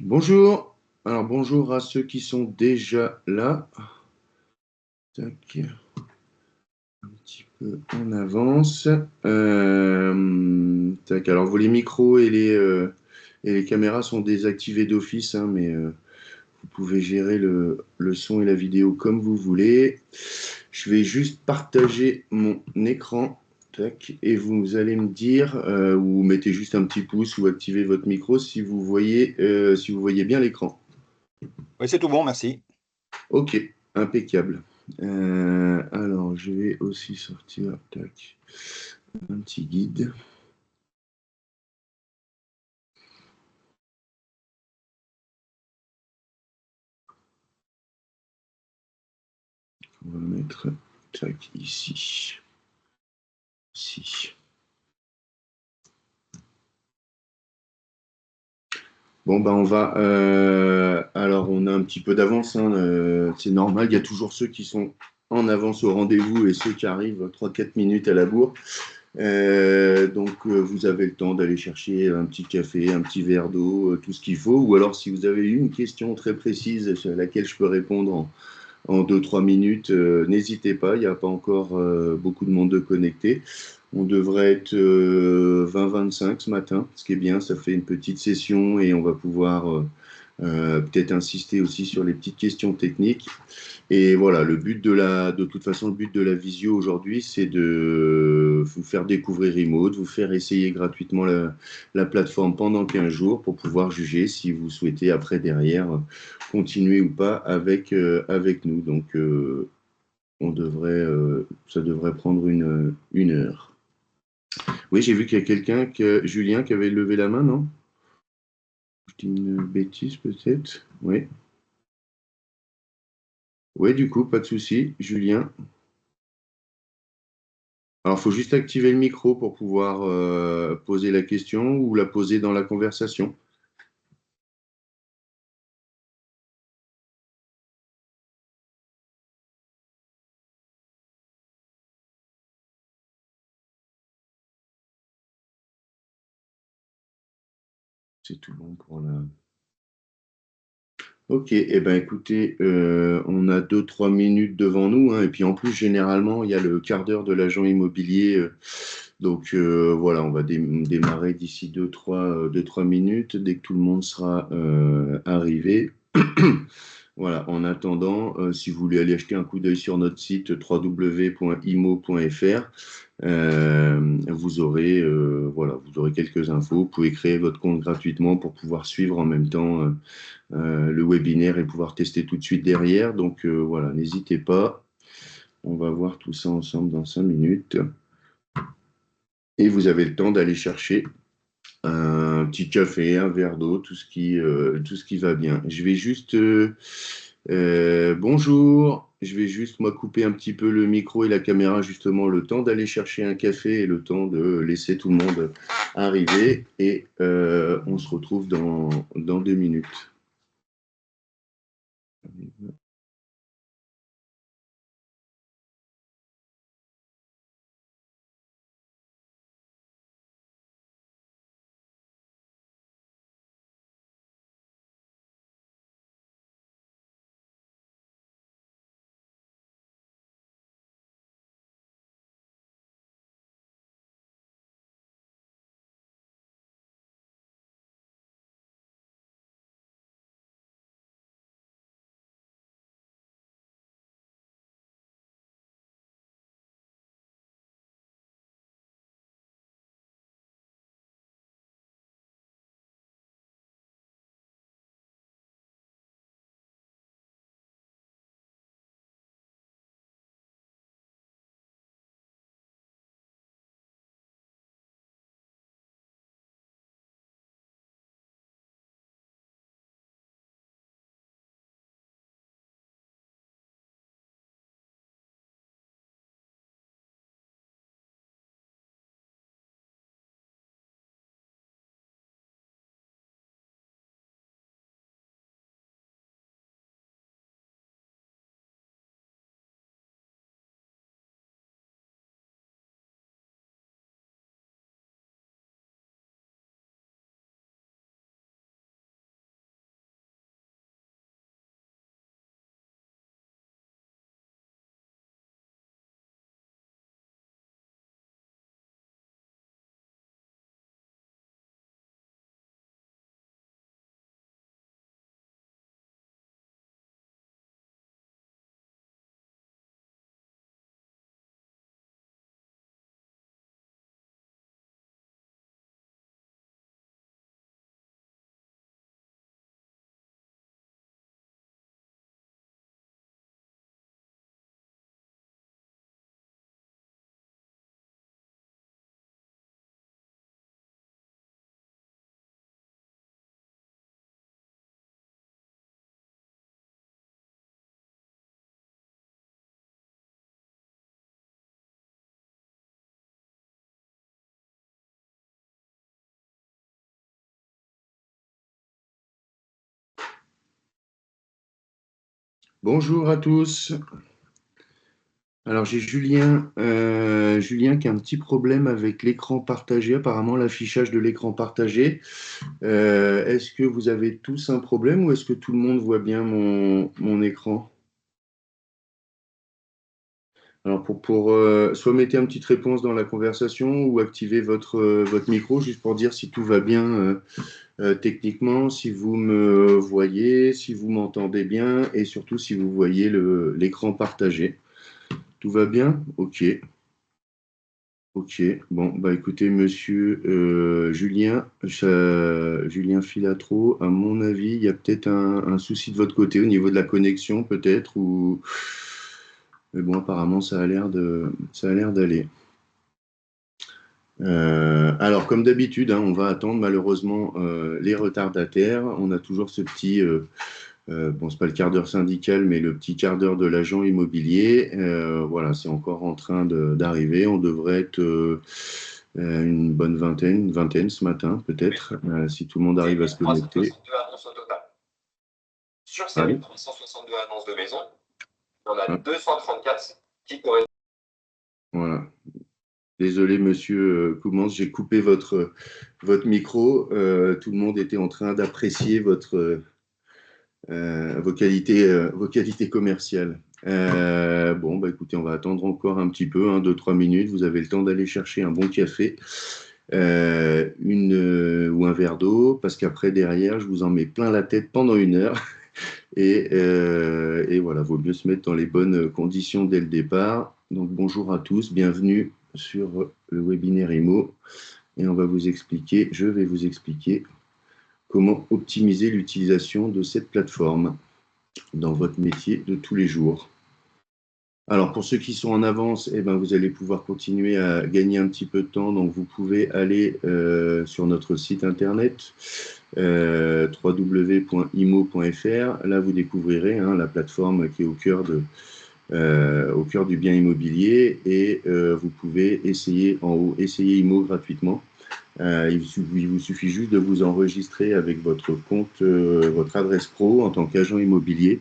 Bonjour. Alors bonjour à ceux qui sont déjà là. Tac, un petit peu en avance. Tac, alors les micros et les caméras sont désactivés d'office, hein, mais vous pouvez gérer le son et la vidéo comme vous voulez. Je vais juste partager mon écran. Tac, et vous allez me dire, ou mettez juste un petit pouce ou activez votre micro si vous voyez bien l'écran. Oui, c'est tout bon, merci. Ok, impeccable. Alors, je vais aussi sortir, tac, un petit guide. On va mettre, tac, ici. Ici. Bon, ben, on va. Alors, on a un petit peu d'avance, hein, c'est normal. Il y a toujours ceux qui sont en avance au rendez-vous et ceux qui arrivent 3 4 minutes à la bourre. Donc, vous avez le temps d'aller chercher un petit café, un petit verre d'eau, tout ce qu'il faut. Ou alors, si vous avez une question très précise à laquelle je peux répondre en 2 3 minutes, n'hésitez pas. Il n'y a pas encore beaucoup de monde de connecté. On devrait être 20-25 ce matin, ce qui est bien. Ça fait une petite session et on va pouvoir peut-être insister aussi sur les petites questions techniques. Et voilà, de toute façon, le but de la visio aujourd'hui, c'est de vous faire découvrir Remote, vous faire essayer gratuitement la plateforme pendant 15 jours pour pouvoir juger si vous souhaitez après derrière continuer ou pas avec nous. Donc, ça devrait prendre une heure. Oui, j'ai vu qu'il y a Julien, qui avait levé la main, non? Je dis une bêtise peut-être. Oui. Oui, du coup, pas de souci. Julien. Alors, il faut juste activer le micro pour pouvoir poser la question ou la poser dans la conversation. C'est tout bon pour la. Ok, eh ben écoutez, on a 2 3 minutes devant nous, hein, et puis en plus, généralement, il y a le quart d'heure de l'agent immobilier. Donc voilà, on va démarrer d'ici 2 3 minutes, dès que tout le monde sera arrivé. Voilà, en attendant, si vous voulez aller jeter un coup d'œil sur notre site www.imo.fr, vous aurez quelques infos. Vous pouvez créer votre compte gratuitement pour pouvoir suivre en même temps le webinaire et pouvoir tester tout de suite derrière. Donc voilà, n'hésitez pas. On va voir tout ça ensemble dans 5 minutes. Et vous avez le temps d'aller chercher un petit café, un verre d'eau, tout ce qui va bien. Bonjour, je vais juste moi couper un petit peu le micro et la caméra, justement, le temps d'aller chercher un café et le temps de laisser tout le monde arriver. Et on se retrouve dans 2 minutes. Bonjour à tous. Alors j'ai Julien qui a un petit problème avec l'écran partagé, apparemment l'affichage de l'écran partagé. Est-ce que vous avez tous un problème ou est-ce que tout le monde voit bien mon écran? Alors soit mettez une petite réponse dans la conversation ou activez votre micro juste pour dire si tout va bien techniquement, si vous me voyez, si vous m'entendez bien et surtout si vous voyez l'écran partagé. Tout va bien? Ok. Ok, bon, bah écoutez, monsieur Julien Filatro, à mon avis, il y a peut-être un souci de votre côté au niveau de la connexion, peut-être, ou... Mais bon, apparemment, ça a l'air d'aller. Alors, comme d'habitude, hein, on va attendre malheureusement les retardataires. On a toujours ce petit, bon, c'est pas le quart d'heure syndical, mais le petit quart d'heure de l'agent immobilier. Voilà, c'est encore en train d'arriver. On devrait être une bonne vingtaine, une vingtaine ce matin, peut-être, si tout le monde arrive à se connecter. 362 annonces au total. Sur ces Allez. 1362 annonces de maison, il y en a Ah, 234 qui correspondent. voilà. Désolé, monsieur Coumans, j'ai coupé votre micro. Tout le monde était en train d'apprécier vos qualités commerciales. Bon, bah écoutez, on va attendre encore un petit peu, 2-3 minutes. Vous avez le temps d'aller chercher un bon café ou un verre d'eau, parce qu'après, derrière, je vous en mets plein la tête pendant 1 heure. Et voilà, vaut mieux se mettre dans les bonnes conditions dès le départ. Donc, bonjour à tous, bienvenue sur le webinaire IMO. Et je vais vous expliquer comment optimiser l'utilisation de cette plateforme dans votre métier de tous les jours. Alors, pour ceux qui sont en avance, eh ben, vous allez pouvoir continuer à gagner un petit peu de temps. Donc, vous pouvez aller sur notre site internet www.imo.fr. Là, vous découvrirez la plateforme qui est au cœur du bien immobilier et vous pouvez essayer en haut, essayer IMO gratuitement. Il vous suffit juste de vous enregistrer avec votre compte, votre adresse pro en tant qu'agent immobilier.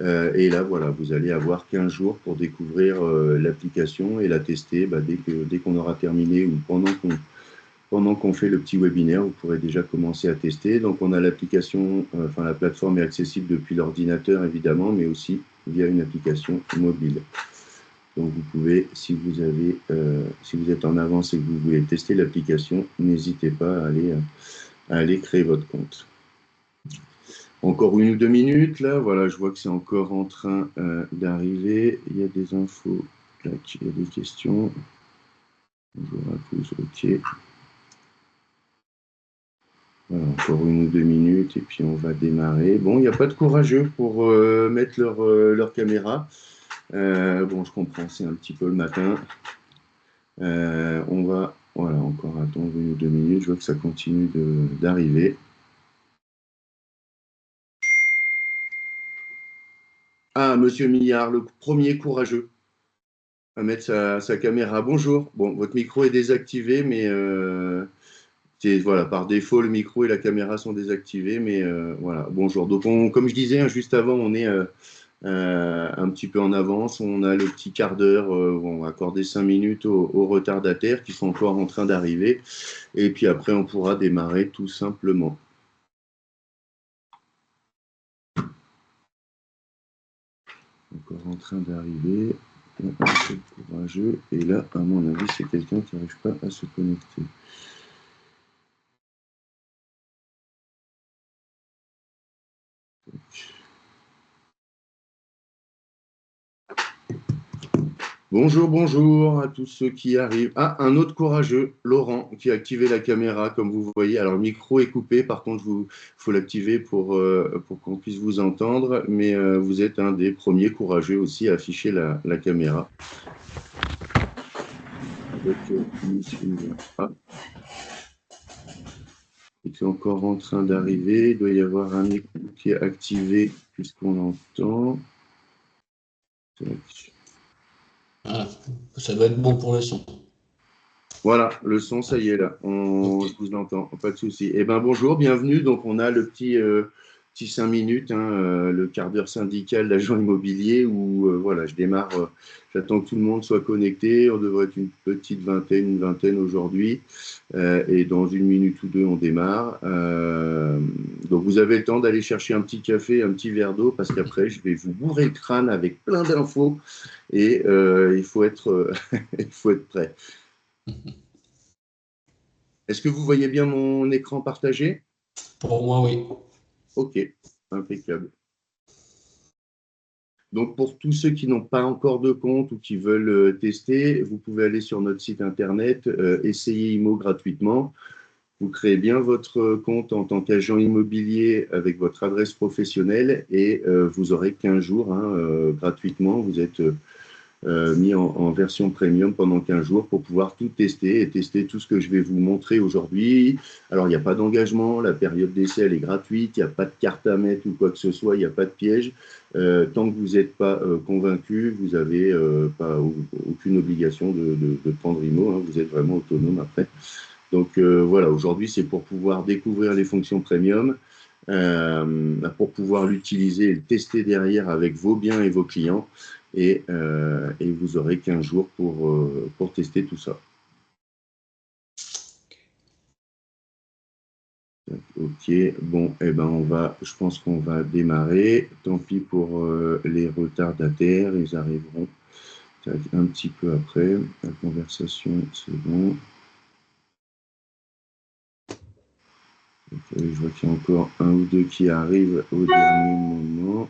Et là, voilà, vous allez avoir 15 jours pour découvrir l'application et la tester dès qu'on aura terminé ou pendant qu'on fait le petit webinaire, vous pourrez déjà commencer à tester. Donc, on a l'application, la plateforme est accessible depuis l'ordinateur, évidemment, mais aussi via une application mobile. Donc, vous pouvez, si vous êtes en avance et que vous voulez tester l'application, n'hésitez pas à aller créer votre compte. Encore 1 ou 2 minutes, là, voilà, je vois que c'est encore en train d'arriver. Il y a des infos, là, il y a des questions. Bonjour à tous, ok. Voilà, encore 1 ou 2 minutes et puis on va démarrer. Bon, il n'y a pas de courageux pour mettre leur caméra. Bon, je comprends, c'est un petit peu le matin. On va, voilà, encore attendre 1 ou 2 minutes. Je vois que ça continue d'arriver. Ah, monsieur Millard, le premier courageux à mettre sa caméra. Bonjour. Bon, votre micro est désactivé, mais voilà, par défaut, le micro et la caméra sont désactivés, mais voilà, bonjour. Donc, comme je disais juste avant, on est un petit peu en avance. On a le petit quart d'heure, on va accorder 5 minutes aux retardataires qui sont encore en train d'arriver. Et puis après, on pourra démarrer tout simplement. Encore en train d'arriver. Un peu courageux. Et là, à mon avis, c'est quelqu'un qui n'arrive pas à se connecter. Bonjour, bonjour à tous ceux qui arrivent. Ah, un autre courageux, Laurent, qui a activé la caméra, comme vous voyez. Alors, le micro est coupé, par contre, il faut l'activer pour qu'on puisse vous entendre, mais vous êtes un des premiers courageux aussi à afficher la caméra. C'est encore en train d'arriver. Il doit y avoir un écran qui est activé, puisqu'on entend. Ah, ça doit être bon pour le son. Voilà, le son, ça y est là, je vous entend, pas de souci. Eh bien bonjour, bienvenue. Donc on a le petit petit 5 minutes, hein, le quart d'heure syndical d'agent immobilier où voilà, je démarre, j'attends que tout le monde soit connecté, on devrait être une petite vingtaine, une vingtaine aujourd'hui, et dans une minute ou deux, on démarre. Donc vous avez le temps d'aller chercher un petit café, un petit verre d'eau, parce qu'après, je vais vous bourrer le crâne avec plein d'infos, et il faut être, il faut être prêt. Est-ce que vous voyez bien mon écran partagé? Pour moi, oui. Ok, impeccable. Donc, pour tous ceux qui n'ont pas encore de compte ou qui veulent tester, vous pouvez aller sur notre site internet, essayer IMO gratuitement. Vous créez bien votre compte en tant qu'agent immobilier avec votre adresse professionnelle et vous aurez 15 jours hein, gratuitement. Vous êtes mis en version premium pendant 15 jours pour pouvoir tout tester et tester tout ce que je vais vous montrer aujourd'hui. Alors, il n'y a pas d'engagement, la période d'essai, elle est gratuite, il n'y a pas de carte à mettre ou quoi que ce soit, il n'y a pas de piège. Tant que vous n'êtes pas convaincu, vous n'avez pas aucune obligation de prendre IMO, hein, vous êtes vraiment autonome après. Donc voilà, aujourd'hui, c'est pour pouvoir découvrir les fonctions premium, pour pouvoir l'utiliser et le tester derrière avec vos biens et vos clients. Et vous aurez 15 jours pour tester tout ça. Ok, bon, eh ben je pense qu'on va démarrer. Tant pis pour les retardataires, ils arriveront un petit peu après. La conversation, c'est bon. Okay, je vois qu'il y a encore un ou deux qui arrivent au dernier moment.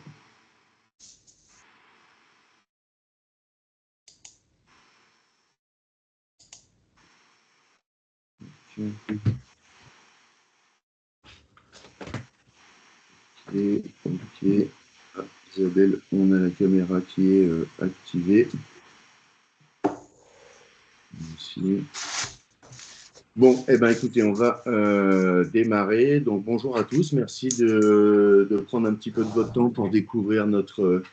Okay. Ok. Ah, Isabelle, on a la caméra qui est activée. Ici. Bon, eh ben, écoutez, on va démarrer. Donc, bonjour à tous. Merci de prendre un petit peu de votre temps pour découvrir notre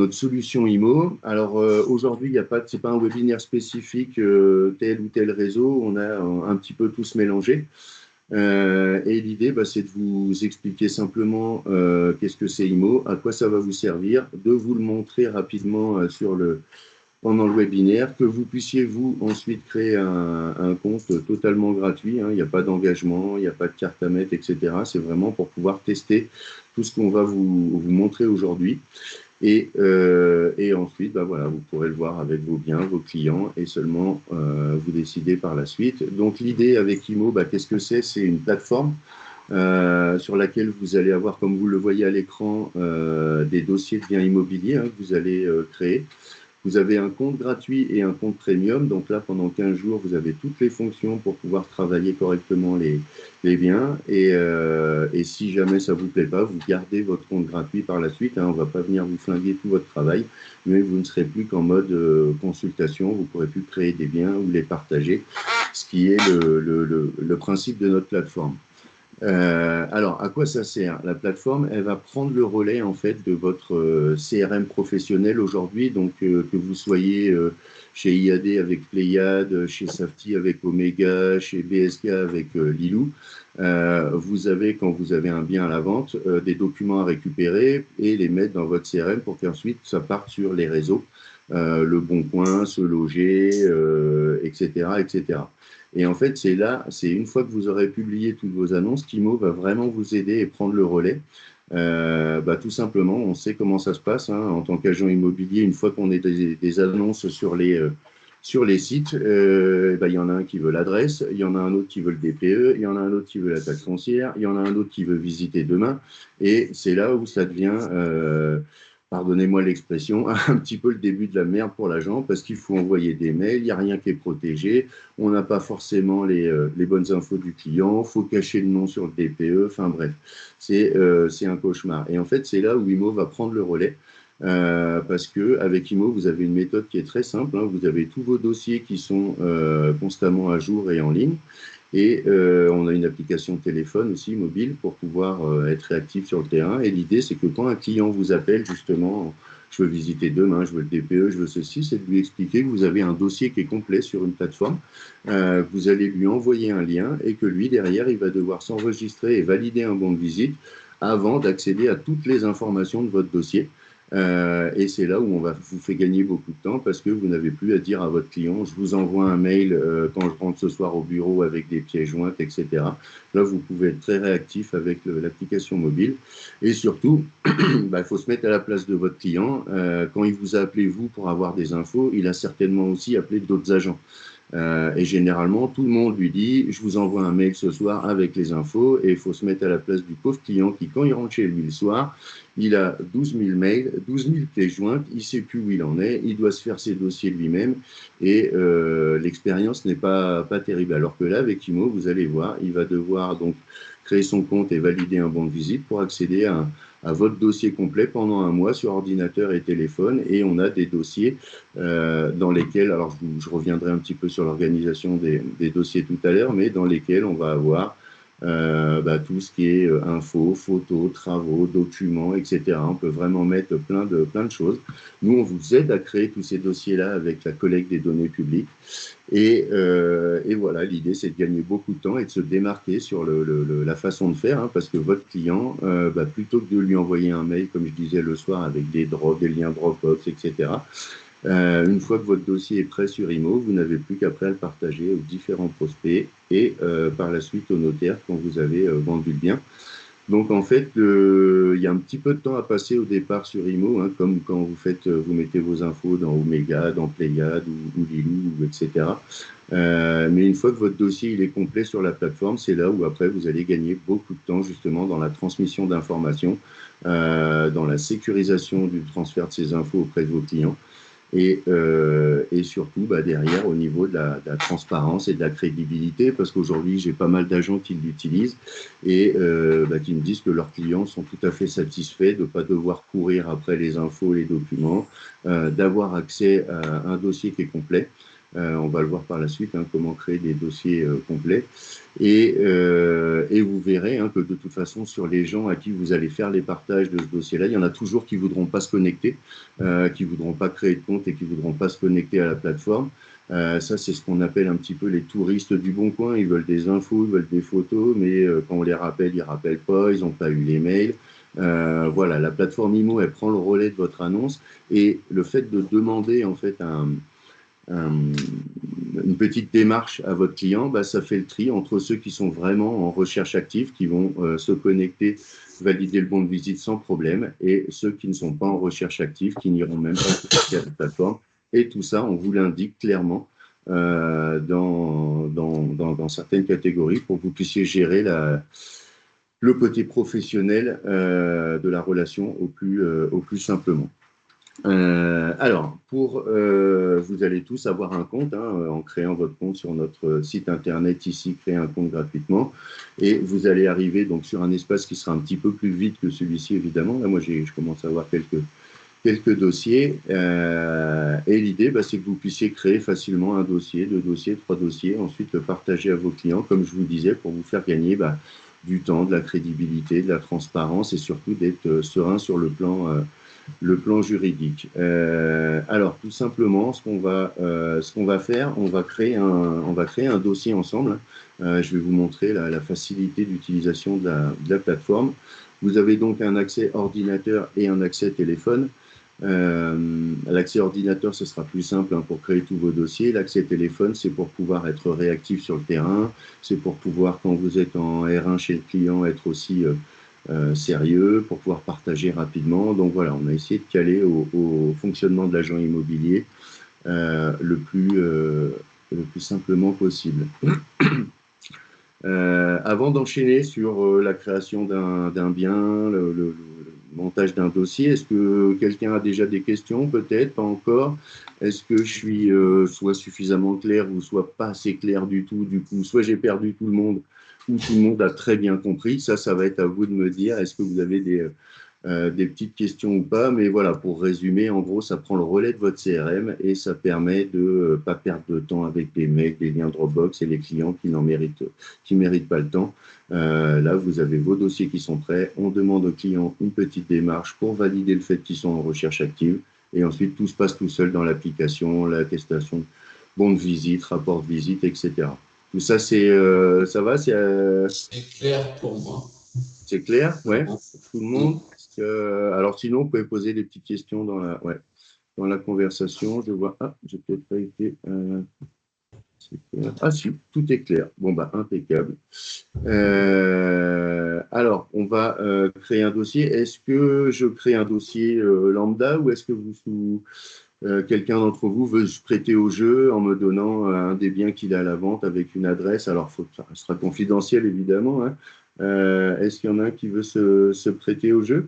solution IMO. Alors, aujourd'hui, c'est pas un webinaire spécifique tel ou tel réseau. On a un petit peu tous mélangé. Et l'idée, c'est de vous expliquer simplement qu'est-ce que c'est IMO, à quoi ça va vous servir, de vous le montrer rapidement pendant le webinaire, que vous puissiez vous ensuite créer un compte totalement gratuit. Hein, il n'y a pas d'engagement, il n'y a pas de carte à mettre, etc. C'est vraiment pour pouvoir tester tout ce qu'on va vous montrer aujourd'hui. Et ensuite, voilà, vous pourrez le voir avec vos biens, vos clients, et seulement vous décidez par la suite. Donc l'idée avec IMO, qu'est-ce que c'est? C'est une plateforme sur laquelle vous allez avoir, comme vous le voyez à l'écran, des dossiers de biens immobiliers hein, que vous allez créer. Vous avez un compte gratuit et un compte premium. Donc là, pendant 15 jours, vous avez toutes les fonctions pour pouvoir travailler correctement les biens. Et si jamais ça ne vous plaît pas, vous gardez votre compte gratuit par la suite. Hein. On ne va pas venir vous flinguer tout votre travail, mais vous ne serez plus qu'en mode consultation. Vous ne pourrez plus créer des biens ou les partager, ce qui est le principe de notre plateforme. Alors, à quoi ça sert? La plateforme, elle va prendre le relais en fait de votre CRM professionnel aujourd'hui. Donc, que vous soyez chez IAD avec Pléiade, chez Safety avec Omega, chez BSK avec Lilou, vous avez, quand vous avez un bien à la vente, des documents à récupérer et les mettre dans votre CRM pour qu'ensuite ça parte sur les réseaux, Le Bon Coin, Se Loger, etc., etc. Et en fait, c'est une fois que vous aurez publié toutes vos annonces, qu'IMO va vraiment vous aider et prendre le relais. Tout simplement, on sait comment ça se passe hein, en tant qu'agent immobilier. Une fois qu'on est des annonces sur les sites, il y en a un qui veut l'adresse, il y en a un autre qui veut le DPE, il y en a un autre qui veut la taxe foncière, il y en a un autre qui veut visiter demain. Et c'est là où ça devient pardonnez-moi l'expression, un petit peu le début de la merde pour l'agent parce qu'il faut envoyer des mails, il n'y a rien qui est protégé, on n'a pas forcément les bonnes infos du client, il faut cacher le nom sur le DPE, enfin bref, c'est un cauchemar. Et en fait, c'est là où IMO va prendre le relais. Parce qu'avec IMO, vous avez une méthode qui est très simple. Hein, vous avez tous vos dossiers qui sont constamment à jour et en ligne. Et on a une application de téléphone aussi, mobile, pour pouvoir être réactif sur le terrain. Et l'idée, c'est que quand un client vous appelle, justement, je veux visiter demain, je veux le DPE, je veux ceci, c'est de lui expliquer que vous avez un dossier qui est complet sur une plateforme. Vous allez lui envoyer un lien et que lui, derrière, il va devoir s'enregistrer et valider un bon de visite avant d'accéder à toutes les informations de votre dossier. Et c'est là où on vous fait gagner beaucoup de temps parce que vous n'avez plus à dire à votre client, je vous envoie un mail quand je rentre ce soir au bureau avec des pièces jointes, etc. Là, vous pouvez être très réactif avec l'application mobile. Et surtout, il faut se mettre à la place de votre client. Quand il vous a appelé, vous, pour avoir des infos, il a certainement aussi appelé d'autres agents. Et généralement, tout le monde lui dit, je vous envoie un mail ce soir avec les infos, et il faut se mettre à la place du pauvre client qui, quand il rentre chez lui le soir, il a 12 000 mails, 12 000 clés jointes, il ne sait plus où il en est, il doit se faire ses dossiers lui-même, et l'expérience n'est pas terrible. Alors que là, avec Imo, vous allez voir, il va devoir donc créer son compte et valider un bon de visite pour accéder à votre dossier complet pendant un mois sur ordinateur et téléphone. Et on a des dossiers dans lesquels, alors je reviendrai un petit peu sur l'organisation des dossiers tout à l'heure, mais dans lesquels on va avoir tout ce qui est infos, photos, travaux, documents, etc. On peut vraiment mettre plein de choses. Nous, on vous aide à créer tous ces dossiers-là avec la collecte des données publiques. Et voilà, l'idée, c'est de gagner beaucoup de temps et de se démarquer sur la façon de faire, hein, parce que votre client, plutôt que de lui envoyer un mail, comme je disais le soir, avec des liens Dropbox, etc., une fois que votre dossier est prêt sur Imo, vous n'avez plus qu'après à le partager aux différents prospects et par la suite au notaire quand vous avez vendu le bien. Donc en fait, il y a un petit peu de temps à passer au départ sur Imo, hein, comme quand vous mettez vos infos dans Omega, dans Pléiade ou Lilou, etc. Mais une fois que votre dossier il est complet sur la plateforme, c'est là où après vous allez gagner beaucoup de temps justement dans la transmission d'informations, dans la sécurisation du transfert de ces infos auprès de vos clients. Et surtout derrière au niveau de la transparence et de la crédibilité, parce qu'aujourd'hui j'ai pas mal d'agents qui l'utilisent et qui me disent que leurs clients sont tout à fait satisfaits de ne pas devoir courir après les infos, les documents, d'avoir accès à un dossier qui est complet. On va le voir par la suite, hein, comment créer des dossiers complets. Et vous verrez hein, que de toute façon, sur les gens à qui vous allez faire les partages de ce dossier-là, il y en a toujours qui ne voudront pas se connecter, qui ne voudront pas créer de compte et qui ne voudront pas se connecter à la plateforme. Ça, c'est ce qu'on appelle un petit peu les touristes du bon coin. Ils veulent des infos, ils veulent des photos, mais quand on les rappelle, ils ne rappellent pas, ils n'ont pas eu les mails. Voilà, la plateforme Imo, elle prend le relais de votre annonce et le fait de demander en fait une petite démarche à votre client, ça fait le tri entre ceux qui sont vraiment en recherche active, qui vont se connecter, valider le bon de visite sans problème, et ceux qui ne sont pas en recherche active, qui n'iront même pas sur la plateforme. Et tout ça, on vous l'indique clairement dans certaines catégories pour que vous puissiez gérer le côté professionnel de la relation au plus simplement. Alors, vous allez tous avoir un compte hein, en créant votre compte sur notre site internet ici, créer un compte gratuitement, et vous allez arriver donc sur un espace qui sera un petit peu plus vide que celui-ci évidemment. Là, moi, je commence à avoir quelques dossiers, et l'idée, c'est que vous puissiez créer facilement un dossier, 2 dossiers, 3 dossiers, ensuite le partager à vos clients, comme je vous disais, pour vous faire gagner du temps, de la crédibilité, de la transparence, et surtout d'être serein sur le plan juridique. Alors, tout simplement, ce qu'on va faire, on va créer un dossier ensemble. Je vais vous montrer la facilité d'utilisation de la plateforme. Vous avez donc un accès ordinateur et un accès téléphone. L'accès ordinateur, ce sera plus simple hein, pour créer tous vos dossiers. L'accès téléphone, c'est pour pouvoir être réactif sur le terrain. C'est pour pouvoir, quand vous êtes en R1 chez le client, être aussi sérieux, pour pouvoir partager rapidement. Donc voilà, on a essayé de caler au fonctionnement de l'agent immobilier le plus simplement possible. Avant d'enchaîner sur la création d'un bien, le montage d'un dossier, est-ce que quelqu'un a déjà des questions? Peut-être, pas encore. Est-ce que je suis soit suffisamment clair ou soit pas assez clair du tout? Du coup, soit j'ai perdu tout le monde ou tout le monde a très bien compris. Ça va être à vous de me dire. Est-ce que vous avez des petites questions ou pas? Mais voilà, pour résumer, en gros, ça prend le relais de votre CRM et ça permet de ne pas perdre de temps avec des mails, des liens Dropbox et les clients qui méritent pas le temps. Là, vous avez vos dossiers qui sont prêts. On demande aux clients une petite démarche pour valider le fait qu'ils sont en recherche active. Et ensuite, tout se passe tout seul dans l'application, l'attestation, bon de visite, rapport de visite, etc. Tout ça, ça va? C'est clair pour moi. C'est clair? Ouais, Bon. pour tout le monde. Alors sinon, vous pouvez poser des petites questions dans la conversation. Je vois, j'ai peut-être pas été. C'est clair. Ah si, tout est clair. Bon, bah, impeccable. Alors, on va créer un dossier. Est-ce que je crée un dossier lambda ou est-ce que quelqu'un d'entre vous veut se prêter au jeu en me donnant un des biens qu'il a à la vente avec une adresse? Alors, ça sera confidentiel, évidemment, hein. Est-ce qu'il y en a un qui veut se prêter au jeu?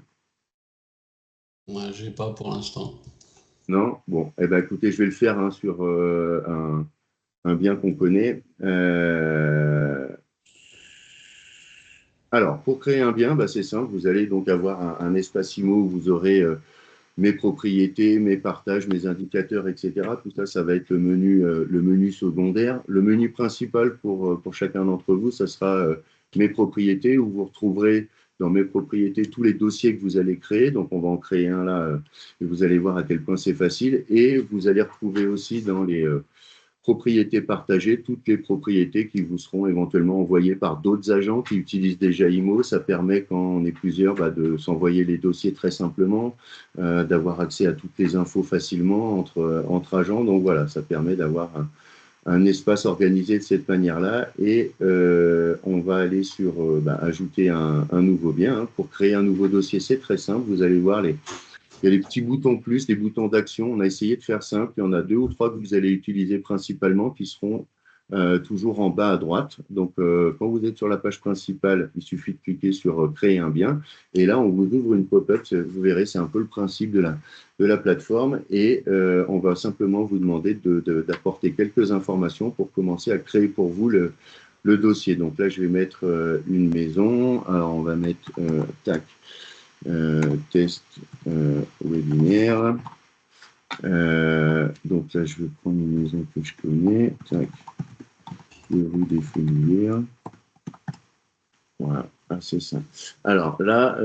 Moi, j'ai pas pour l'instant. Non? Bon, eh ben, écoutez, je vais le faire hein, sur un bien qu'on connaît. Alors, pour créer un bien, bah, c'est simple. Vous allez donc avoir un espace IMO où vous aurez mes propriétés, mes partages, mes indicateurs, etc. Tout ça, ça va être le menu secondaire. Le menu principal pour chacun d'entre vous, ça sera mes propriétés, où vous retrouverez dans mes propriétés tous les dossiers que vous allez créer. Donc, on va en créer un là, et vous allez voir à quel point c'est facile. Et vous allez retrouver aussi dans les propriétés partagées, toutes les propriétés qui vous seront éventuellement envoyées par d'autres agents qui utilisent déjà IMO. Ça permet, quand on est plusieurs, de s'envoyer les dossiers très simplement, d'avoir accès à toutes les infos facilement entre agents. Donc voilà, ça permet d'avoir un espace organisé de cette manière-là. Et on va aller sur ajouter un nouveau bien. Hein. Pour créer un nouveau dossier, c'est très simple. Vous allez voir il y a les petits boutons plus, les boutons d'action. On a essayé de faire simple. Il y en a 2 ou 3 que vous allez utiliser principalement qui seront toujours en bas à droite. Donc, quand vous êtes sur la page principale, il suffit de cliquer sur Créer un bien. Et là, on vous ouvre une pop-up. Vous verrez, c'est un peu le principe de la plateforme. Et on va simplement vous demander d'apporter quelques informations pour commencer à créer pour vous le dossier. Donc là, je vais mettre une maison. Alors, on va mettre tac. Test webinaire. Donc là, je vais prendre une maison que je connais. Tac. Les rues des Fenouillères. Voilà, c'est ça. Alors là,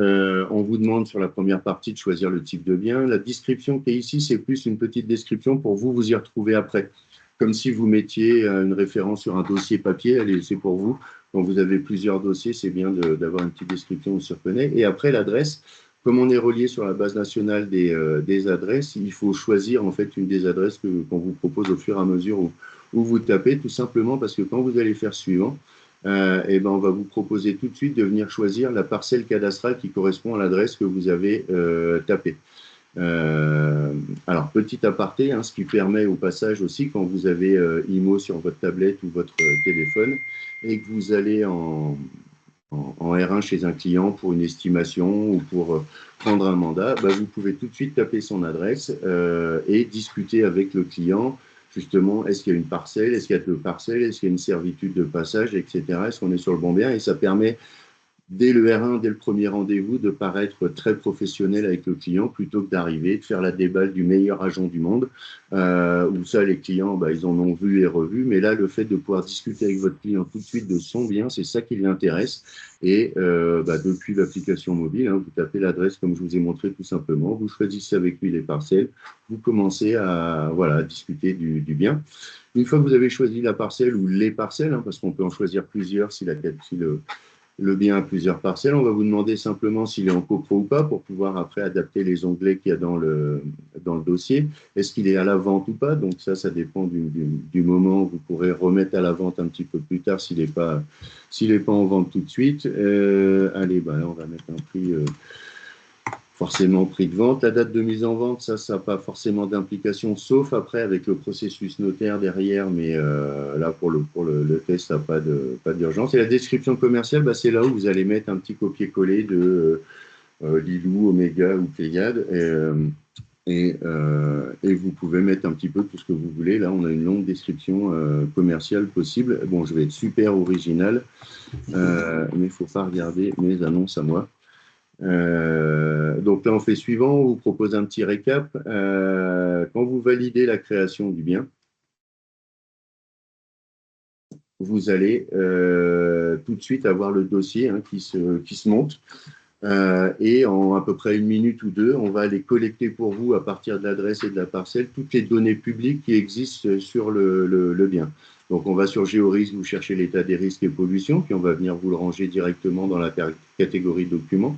on vous demande sur la première partie de choisir le type de bien. La description qui est ici, c'est plus une petite description pour vous y retrouver après. Comme si vous mettiez une référence sur un dossier papier, allez, c'est pour vous. Quand vous avez plusieurs dossiers, c'est bien d'avoir une petite description où se reconnaît. Et après, l'adresse, comme on est relié sur la base nationale des adresses, il faut choisir en fait une des adresses qu'on vous propose au fur et à mesure où vous tapez, tout simplement parce que quand vous allez faire suivant, on va vous proposer tout de suite de venir choisir la parcelle cadastrale qui correspond à l'adresse que vous avez tapée. Alors, petit aparté, hein, ce qui permet au passage aussi, quand vous avez IMO sur votre tablette ou votre téléphone et que vous allez en R1 chez un client pour une estimation ou pour prendre un mandat, vous pouvez tout de suite taper son adresse et discuter avec le client. Justement, est-ce qu'il y a une parcelle, est-ce qu'il y a deux parcelles, est-ce qu'il y a une servitude de passage, etc. Est-ce qu'on est sur le bon bien? Et ça permet, dès le R1, dès le premier rendez-vous, de paraître très professionnel avec le client plutôt que d'arriver, de faire la déballe du meilleur agent du monde, où ça, les clients, ils en ont vu et revu. Mais là, le fait de pouvoir discuter avec votre client tout de suite de son bien, c'est ça qui l'intéresse. Et depuis l'application mobile, hein, vous tapez l'adresse comme je vous ai montré tout simplement, vous choisissez avec lui les parcelles, vous commencez à discuter du bien. Une fois que vous avez choisi la parcelle ou les parcelles, hein, parce qu'on peut en choisir plusieurs si le bien a plusieurs parcelles, on va vous demander simplement s'il est en copro ou pas pour pouvoir après adapter les onglets qu'il y a dans le dossier. Est-ce qu'il est à la vente ou pas? Donc ça dépend du moment où vous pourrez remettre à la vente un petit peu plus tard s'il n'est pas en vente tout de suite. Allez, là, on va mettre un prix... forcément prix de vente. La date de mise en vente, ça n'a pas forcément d'implication, sauf après avec le processus notaire derrière, mais là, pour le test, ça n'a pas d'urgence. Et la description commerciale, c'est là où vous allez mettre un petit copier-coller de Lilou, Omega ou Pléiade, et vous pouvez mettre un petit peu tout ce que vous voulez. Là, on a une longue description commerciale possible. Bon, je vais être super original, mais il ne faut pas regarder mes annonces à moi. Donc là, on fait suivant, on vous propose un petit récap. Quand vous validez la création du bien, vous allez tout de suite avoir le dossier qui se monte. Et en à peu près 1 minute ou 2, on va aller collecter pour vous, à partir de l'adresse et de la parcelle, toutes les données publiques qui existent sur le bien. Donc, on va sur Géorisque, vous cherchez l'état des risques et pollution, puis on va venir vous le ranger directement dans la catégorie documents.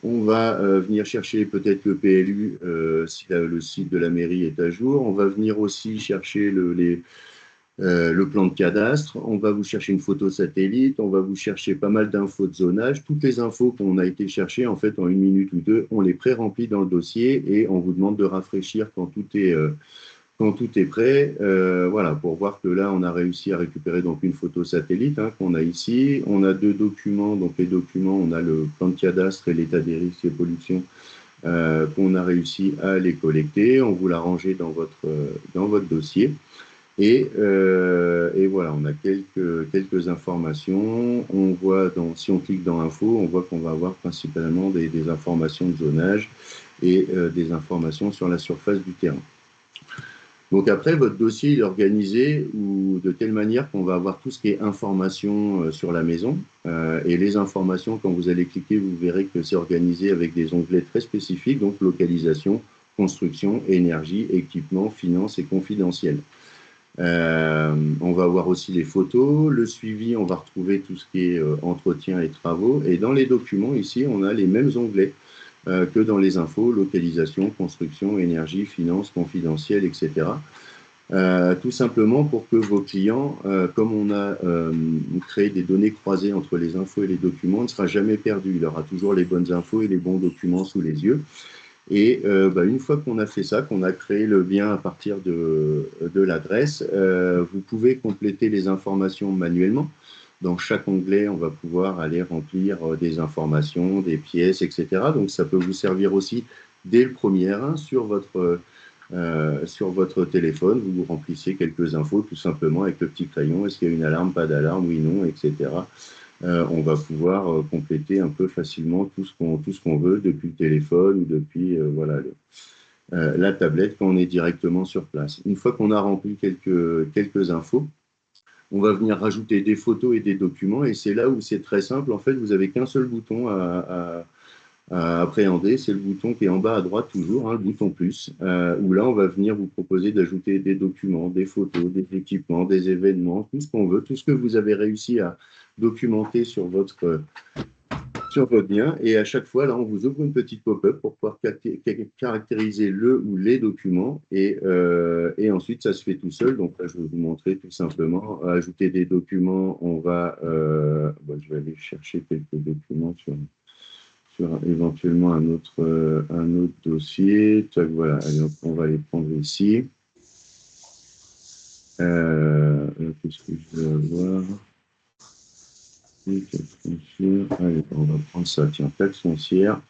On va venir chercher peut-être le PLU si le site de la mairie est à jour. On va venir aussi chercher le plan de cadastre, on va vous chercher une photo satellite, on va vous chercher pas mal d'infos de zonage. Toutes les infos qu'on a été chercher, en fait, en 1 minute ou 2, on les pré-remplit dans le dossier et on vous demande de rafraîchir quand tout est prêt. Voilà, pour voir que là, on a réussi à récupérer donc une photo satellite qu'on a ici. On a 2 documents. Donc, les documents, on a le plan de cadastre et l'état des risques et pollution qu'on a réussi à les collecter. On vous l'a rangé dans votre dossier. Et voilà, on a quelques informations. On voit si on clique dans Info, on voit qu'on va avoir principalement des informations de zonage et des informations sur la surface du terrain. Donc après, votre dossier est organisé de telle manière qu'on va avoir tout ce qui est information sur la maison. Et les informations, quand vous allez cliquer, vous verrez que c'est organisé avec des onglets très spécifiques, donc localisation, construction, énergie, équipement, finance et confidentiel. On va avoir aussi les photos, le suivi, on va retrouver tout ce qui est entretien et travaux. Et dans les documents, ici, on a les mêmes onglets que dans les infos, localisation, construction, énergie, finance, confidentiel, etc. Tout simplement pour que vos clients, comme on a créé des données croisées entre les infos et les documents, ne sera jamais perdu. Il aura toujours les bonnes infos et les bons documents sous les yeux. Et une fois qu'on a fait ça, qu'on a créé le bien à partir de l'adresse, vous pouvez compléter les informations manuellement. Dans chaque onglet, on va pouvoir aller remplir des informations, des pièces, etc. Donc, ça peut vous servir aussi dès le premier sur votre téléphone. Vous remplissez quelques infos tout simplement avec le petit crayon. Est-ce qu'il y a une alarme, pas d'alarme, oui, non, etc. On va pouvoir compléter un peu facilement tout ce qu'on veut depuis le téléphone ou depuis la tablette quand on est directement sur place. Une fois qu'on a rempli quelques infos, on va venir rajouter des photos et des documents et c'est là où c'est très simple. En fait, vous n'avez qu'un seul bouton à appréhender, c'est le bouton qui est en bas à droite toujours, le bouton plus, où là, on va venir vous proposer d'ajouter des documents, des photos, des équipements, des événements, tout ce qu'on veut, tout ce que vous avez réussi à documenter sur votre bien. Et à chaque fois, là, on vous ouvre une petite pop-up pour pouvoir caractériser le ou les documents. Et ensuite, ça se fait tout seul. Donc là, je vais vous montrer tout simplement. Ajouter des documents, on va... je vais aller chercher quelques documents sur éventuellement un autre dossier. Voilà, allez, on va les prendre ici. Qu'est-ce que je vais avoir? Allez, on va prendre ça, tiens, taxe foncière.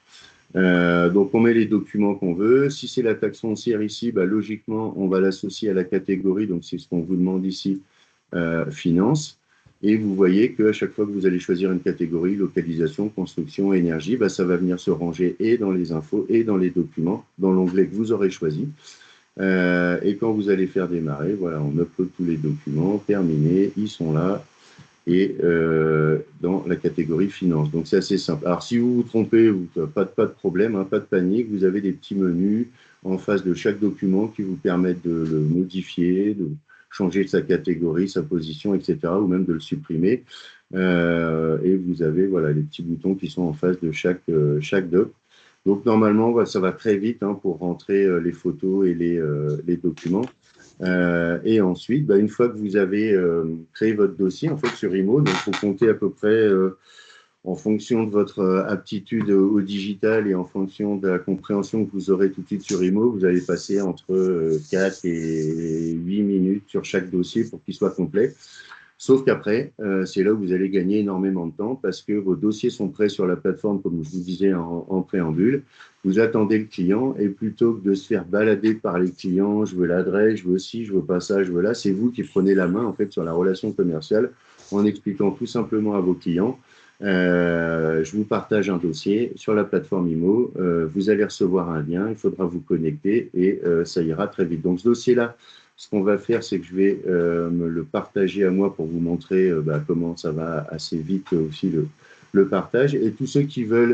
Donc, on met les documents qu'on veut. Si c'est la taxe foncière ici, logiquement, on va l'associer à la catégorie. Donc, c'est ce qu'on vous demande ici, finance. Et vous voyez qu'à chaque fois que vous allez choisir une catégorie, localisation, construction, énergie, ça va venir se ranger et dans les infos et dans les documents, dans l'onglet que vous aurez choisi. Et quand vous allez faire démarrer, voilà, on upload tous les documents, terminé, ils sont là. Et dans la catégorie finance. Donc, c'est assez simple. Alors, si vous vous trompez, pas de problème, pas de panique. Vous avez des petits menus en face de chaque document qui vous permettent de le modifier, de changer sa catégorie, sa position, etc., ou même de le supprimer. Et vous avez les petits boutons qui sont en face de chaque doc. Donc, normalement, ça va très vite pour rentrer les photos et les documents. Et ensuite, une fois que vous avez créé votre dossier en fait sur IMO, donc il faut compter à peu près en fonction de votre aptitude au digital et en fonction de la compréhension que vous aurez tout de suite sur IMO, vous allez passer entre 4 et 8 minutes sur chaque dossier pour qu'il soit complet. Sauf qu'après, c'est là où vous allez gagner énormément de temps parce que vos dossiers sont prêts sur la plateforme, comme je vous disais en préambule. Vous attendez le client et plutôt que de se faire balader par les clients, je veux l'adresse, je veux ci, je veux pas ça, je veux là, c'est vous qui prenez la main en fait sur la relation commerciale en expliquant tout simplement à vos clients. Je vous partage un dossier sur la plateforme IMO, vous allez recevoir un lien, il faudra vous connecter et ça ira très vite. Donc ce dossier-là, ce qu'on va faire, c'est que je vais me le partager à moi pour vous montrer comment ça va assez vite aussi le partage. Et tous ceux qui veulent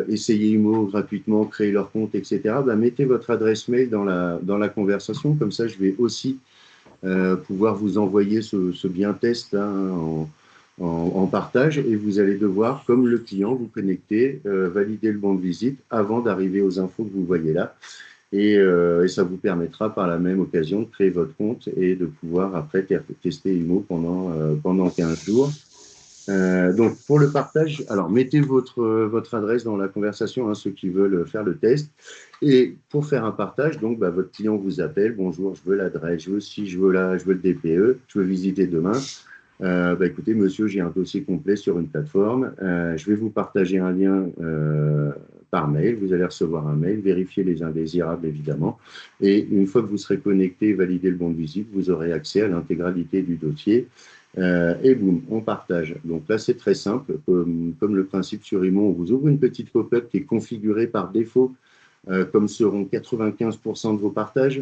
essayer IMO gratuitement, créer leur compte, etc., bah, mettez votre adresse mail dans la conversation. Comme ça, je vais aussi pouvoir vous envoyer ce bien test hein, en partage et vous allez devoir, comme le client, vous connecter, valider le bon de visite avant d'arriver aux infos que vous voyez là. Et ça vous permettra par la même occasion de créer votre compte et de pouvoir après tester IMO pendant 15 jours. Donc, pour le partage, alors mettez votre adresse dans la conversation, hein, ceux qui veulent faire le test. Et pour faire un partage, donc, bah, votre client vous appelle. Bonjour, je veux l'adresse, je veux ci, je veux là, je veux le DPE, je veux visiter demain. Bah, écoutez, monsieur, j'ai un dossier complet sur une plateforme. Je vais vous partager un lien par mail. Vous allez recevoir un mail, vérifier les indésirables, évidemment. Et une fois que vous serez connecté et validé le bon de visite, vous aurez accès à l'intégralité du dossier. Et boum, on partage. Donc là, c'est très simple. Comme le principe sur IMO, on vous ouvre une petite pop-up qui est configurée par défaut, comme seront 95% de vos partages.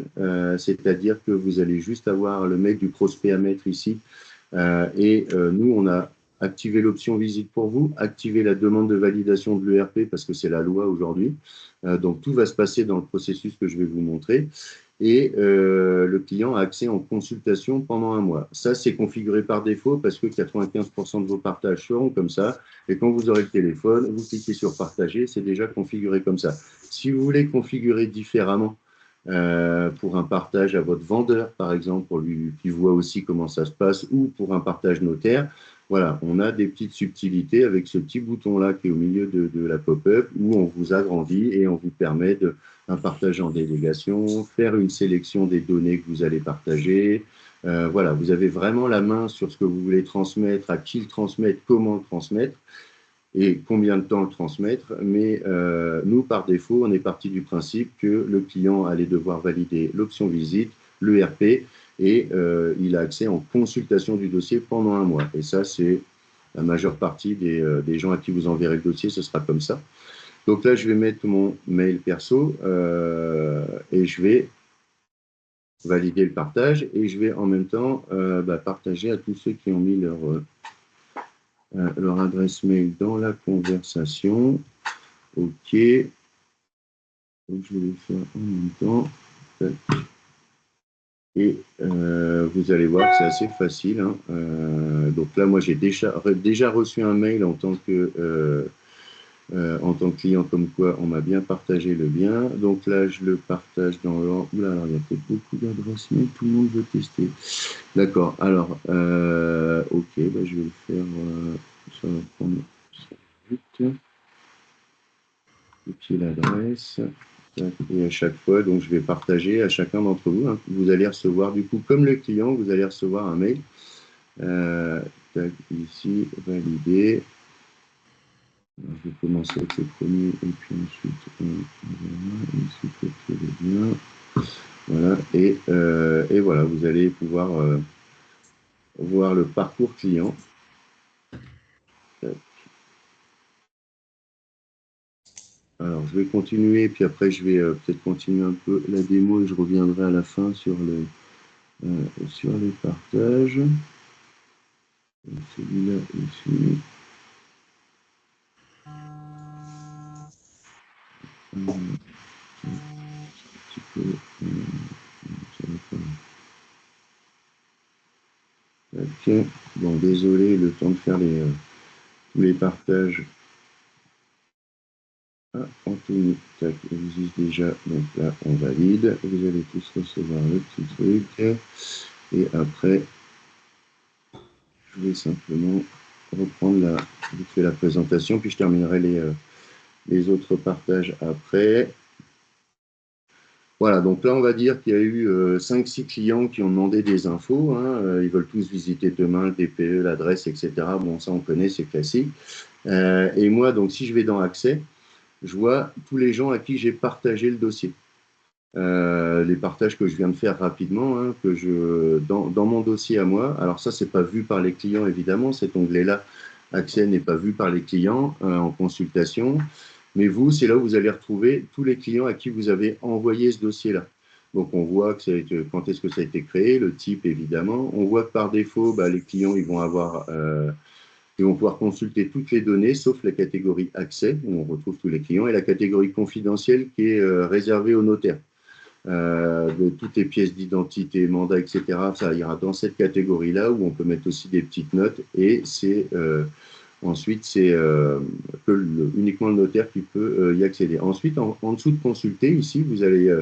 C'est-à-dire que vous allez juste avoir le mail du prospect à mettre ici. Nous, on a activé l'option visite pour vous, activé la demande de validation de l'ERP parce que c'est la loi aujourd'hui. Donc, tout va se passer dans le processus que je vais vous montrer. Et le client a accès en consultation pendant un mois. Ça, c'est configuré par défaut parce que 95% de vos partages seront comme ça. Et quand vous aurez le téléphone, vous cliquez sur partager, c'est déjà configuré comme ça. Si vous voulez configurer différemment pour un partage à votre vendeur, par exemple, pour lui qui voit aussi comment ça se passe, ou pour un partage notaire, voilà, on a des petites subtilités avec ce petit bouton-là qui est au milieu de la pop-up où on vous agrandit et on vous permet un partage en délégation, faire une sélection des données que vous allez partager. Voilà, vous avez vraiment la main sur ce que vous voulez transmettre, à qui le transmettre, comment le transmettre et combien de temps le transmettre. Mais nous, par défaut, on est parti du principe que le client allait devoir valider l'option visite, l'ERP, et il a accès en consultation du dossier pendant un mois. Et ça, c'est la majeure partie des gens à qui vous enverrez le dossier, ce sera comme ça. Donc là, je vais mettre mon mail perso et je vais valider le partage et je vais en même temps partager à tous ceux qui ont mis leur adresse mail dans la conversation. OK. Donc, je vais le faire en même temps. Et vous allez voir que c'est assez facile. Hein. Donc là, moi, j'ai déjà reçu un mail en tant que client, comme quoi on m'a bien partagé le lien. Donc là, je le partage dans l'ordre. Oula, alors il y a peut-être beaucoup d'adresses mail, tout le monde veut tester. D'accord, alors, OK, je vais le faire. Ça va prendre 5 minutes. Copier l'adresse. Et à chaque fois, donc je vais partager à chacun d'entre vous. Hein. Vous allez recevoir, du coup, comme le client, vous allez recevoir un mail. Ici, valider. Alors, je vais commencer avec le premier et puis ensuite on verra. Ici, copier le lien. Voilà. Et voilà, vous allez pouvoir voir le parcours client. Alors, je vais continuer, puis après, je vais peut-être continuer un peu la démo et je reviendrai à la fin sur les partages. Celui-là ici. Un petit peu. Ok. Bon, désolé, le temps de faire tous les partages. Ah, Anthony, tac, existe déjà. Donc là, on valide. Vous allez tous recevoir le petit truc. Et après, je vais simplement reprendre vite fait la présentation, puis je terminerai les autres partages après. Voilà, donc là, on va dire qu'il y a eu 5-6 clients qui ont demandé des infos. Hein, ils veulent tous visiter demain le DPE, l'adresse, etc. Bon, ça, on connaît, c'est classique. Et moi, donc, si je vais dans Accès, je vois tous les gens à qui j'ai partagé le dossier. Les partages que je viens de faire rapidement, hein, dans mon dossier à moi. Alors ça, c'est pas vu par les clients, évidemment. Cet onglet-là, Accès, n'est pas vu par les clients en consultation. Mais vous, c'est là où vous allez retrouver tous les clients à qui vous avez envoyé ce dossier-là. Donc, on voit quand est-ce que ça a été créé, le type, évidemment. On voit que par défaut, les clients, ils vont avoir Ils vont pouvoir consulter toutes les données, sauf la catégorie accès, où on retrouve tous les clients, et la catégorie confidentielle qui est réservée aux notaires. De toutes les pièces d'identité, mandat, etc. Ça ira dans cette catégorie-là où on peut mettre aussi des petites notes et ensuite c'est uniquement le notaire qui peut y accéder. Ensuite, en dessous de consulter, ici, vous allez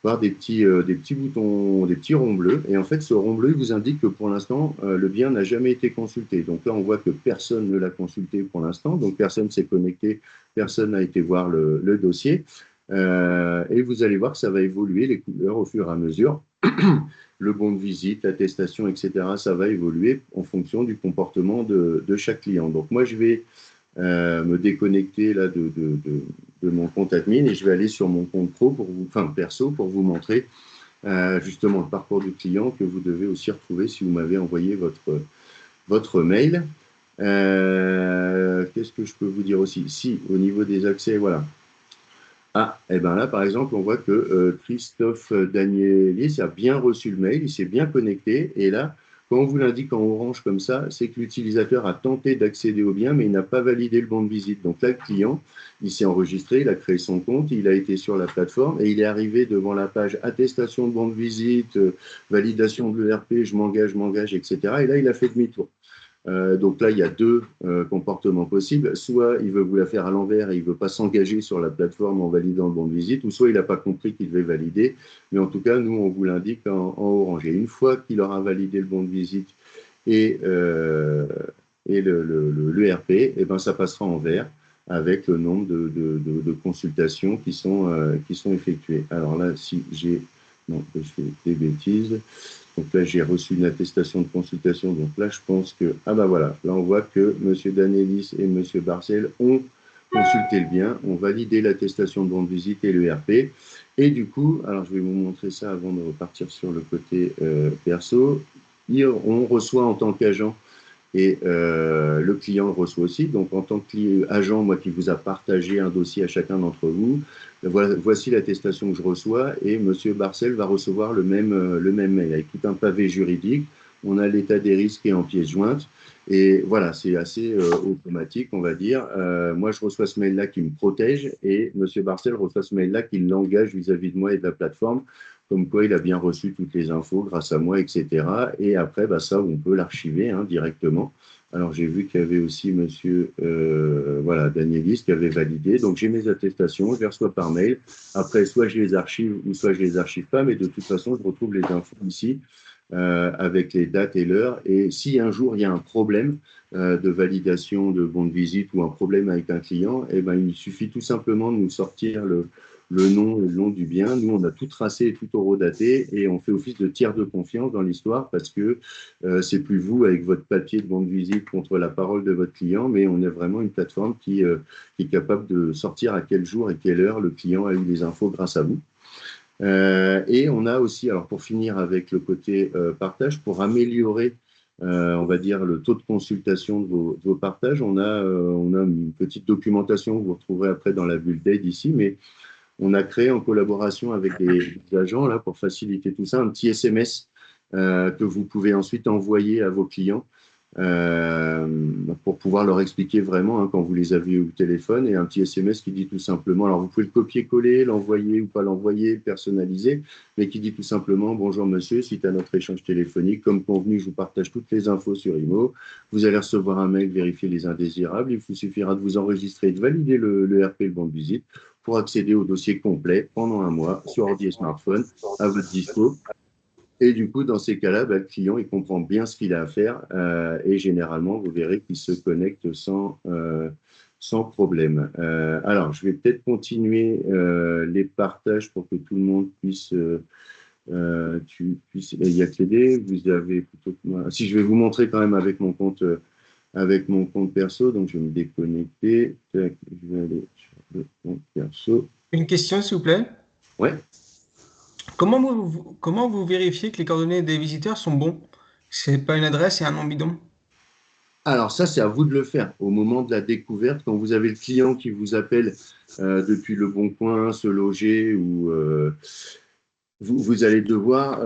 voir des petits boutons, des petits ronds bleus. Et en fait, ce rond bleu vous indique que pour l'instant, le bien n'a jamais été consulté. Donc là, on voit que personne ne l'a consulté pour l'instant. Donc personne s'est connecté, personne n'a été voir le dossier. Et vous allez voir que ça va évoluer, les couleurs, au fur et à mesure. Le bon de visite, l'attestation, etc., ça va évoluer en fonction du comportement de chaque client. Donc moi, je vais me déconnecter là, de mon compte admin et je vais aller sur mon compte pro, perso, pour vous montrer justement le parcours du client que vous devez aussi retrouver si vous m'avez envoyé votre mail. Qu'est-ce que je peux vous dire aussi? Si, au niveau des accès, voilà. Ah, et bien là, par exemple, on voit que Christophe Danielis a bien reçu le mail, il s'est bien connecté. Et là, quand on vous l'indique en orange comme ça, c'est que l'utilisateur a tenté d'accéder au bien, mais il n'a pas validé le bon de visite. Donc là, le client, il s'est enregistré, il a créé son compte, il a été sur la plateforme et il est arrivé devant la page attestation de bon de visite, validation de l'ERP, je m'engage, etc. Et là, il a fait demi-tour. Donc là, il y a deux comportements possibles. Soit il veut vous la faire à l'envers et il ne veut pas s'engager sur la plateforme en validant le bon de visite, ou soit il n'a pas compris qu'il devait valider. Mais en tout cas, nous, on vous l'indique en orange. Et une fois qu'il aura validé le bon de visite et l'ERP, eh ben, ça passera en vert avec le nombre de consultations qui sont effectuées. Alors là, si j'ai... Non, je fais des bêtises. Donc là, j'ai reçu une attestation de consultation. Donc là, je pense que... Ah ben voilà, là, on voit que M. Danielis et M. Barcel ont consulté le bien, ont validé l'attestation de bon de visite et l'ERP. Et du coup, alors je vais vous montrer ça avant de repartir sur le côté perso. On reçoit en tant qu'agent et le client le reçoit aussi. Donc, en tant qu'agent, moi qui vous a partagé un dossier à chacun d'entre vous, voici l'attestation que je reçois et M. Barcel va recevoir le même mail avec tout un pavé juridique. On a l'état des risques et en pièce jointe. Et voilà, c'est assez automatique, on va dire. Moi, je reçois ce mail-là qui me protège et M. Barcel reçoit ce mail-là qui l'engage vis-à-vis de moi et de la plateforme, comme quoi il a bien reçu toutes les infos grâce à moi, etc. Et après, bah, ça, on peut l'archiver directement. Alors, j'ai vu qu'il y avait aussi monsieur Danielis qui avait validé. Donc, j'ai mes attestations, je les reçois par mail. Après, soit je les archive ou soit je les archive pas, mais de toute façon, je retrouve les infos ici avec les dates et l'heure. Et si un jour, il y a un problème de validation de bon de visite ou un problème avec un client, eh ben, il suffit tout simplement de nous sortir le nom du bien. Nous, on a tout tracé et tout horodaté et on fait office de tiers de confiance dans l'histoire parce que c'est plus vous avec votre papier de bon de visite contre la parole de votre client, mais on est vraiment une plateforme qui est capable de sortir à quel jour et quelle heure le client a eu les infos grâce à vous. Et on a aussi, alors pour finir avec le côté partage, pour améliorer on va dire le taux de consultation de vos partages, on a une petite documentation que vous retrouverez après dans la bulle d'aide ici, mais on a créé en collaboration avec des agents là, pour faciliter tout ça, un petit SMS que vous pouvez ensuite envoyer à vos clients pour pouvoir leur expliquer vraiment quand vous les avez au téléphone, et un petit SMS qui dit tout simplement, alors vous pouvez le copier-coller, l'envoyer ou pas l'envoyer, personnaliser, mais qui dit tout simplement: bonjour monsieur, suite à notre échange téléphonique, comme convenu, je vous partage toutes les infos sur IMO, vous allez recevoir un mail, vérifier les indésirables, il vous suffira de vous enregistrer et de valider le RP, le bon de visite, pour accéder au dossier complet pendant un mois sur ordi et smartphone à votre dispo. Et du coup, dans ces cas-là, le client, il comprend bien ce qu'il a à faire et généralement, vous verrez qu'il se connecte sans problème. Alors, je vais peut-être continuer les partages pour que tout le monde puisse y accéder. Vous avez plutôt... Si je vais vous montrer quand même avec mon compte perso, donc je vais me déconnecter. Je vais aller sur le compte perso. Une question, s'il vous plaît. Ouais. Comment vous vérifiez que les coordonnées des visiteurs sont bons? C'est pas une adresse et un nom bidon? Alors ça, c'est à vous de le faire. Au moment de la découverte, quand vous avez le client qui vous appelle depuis Le Bon Coin, Se Loger vous allez devoir,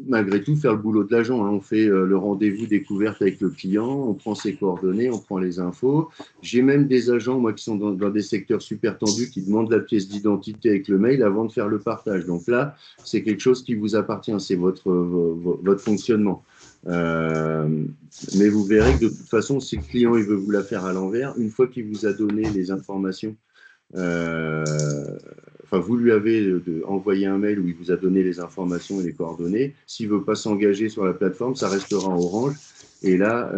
malgré tout, faire le boulot de l'agent, hein. On fait le rendez-vous découverte avec le client, on prend ses coordonnées, on prend les infos. J'ai même des agents, moi, qui sont dans des secteurs super tendus, qui demandent la pièce d'identité avec le mail avant de faire le partage. Donc là, c'est quelque chose qui vous appartient, c'est votre fonctionnement. Euh, mais vous verrez que de toute façon, si le client il veut vous la faire à l'envers, une fois qu'il vous a donné les informations, euh, enfin, vous lui avez envoyé un mail où il vous a donné les informations et les coordonnées. S'il ne veut pas s'engager sur la plateforme, ça restera en orange. Et là,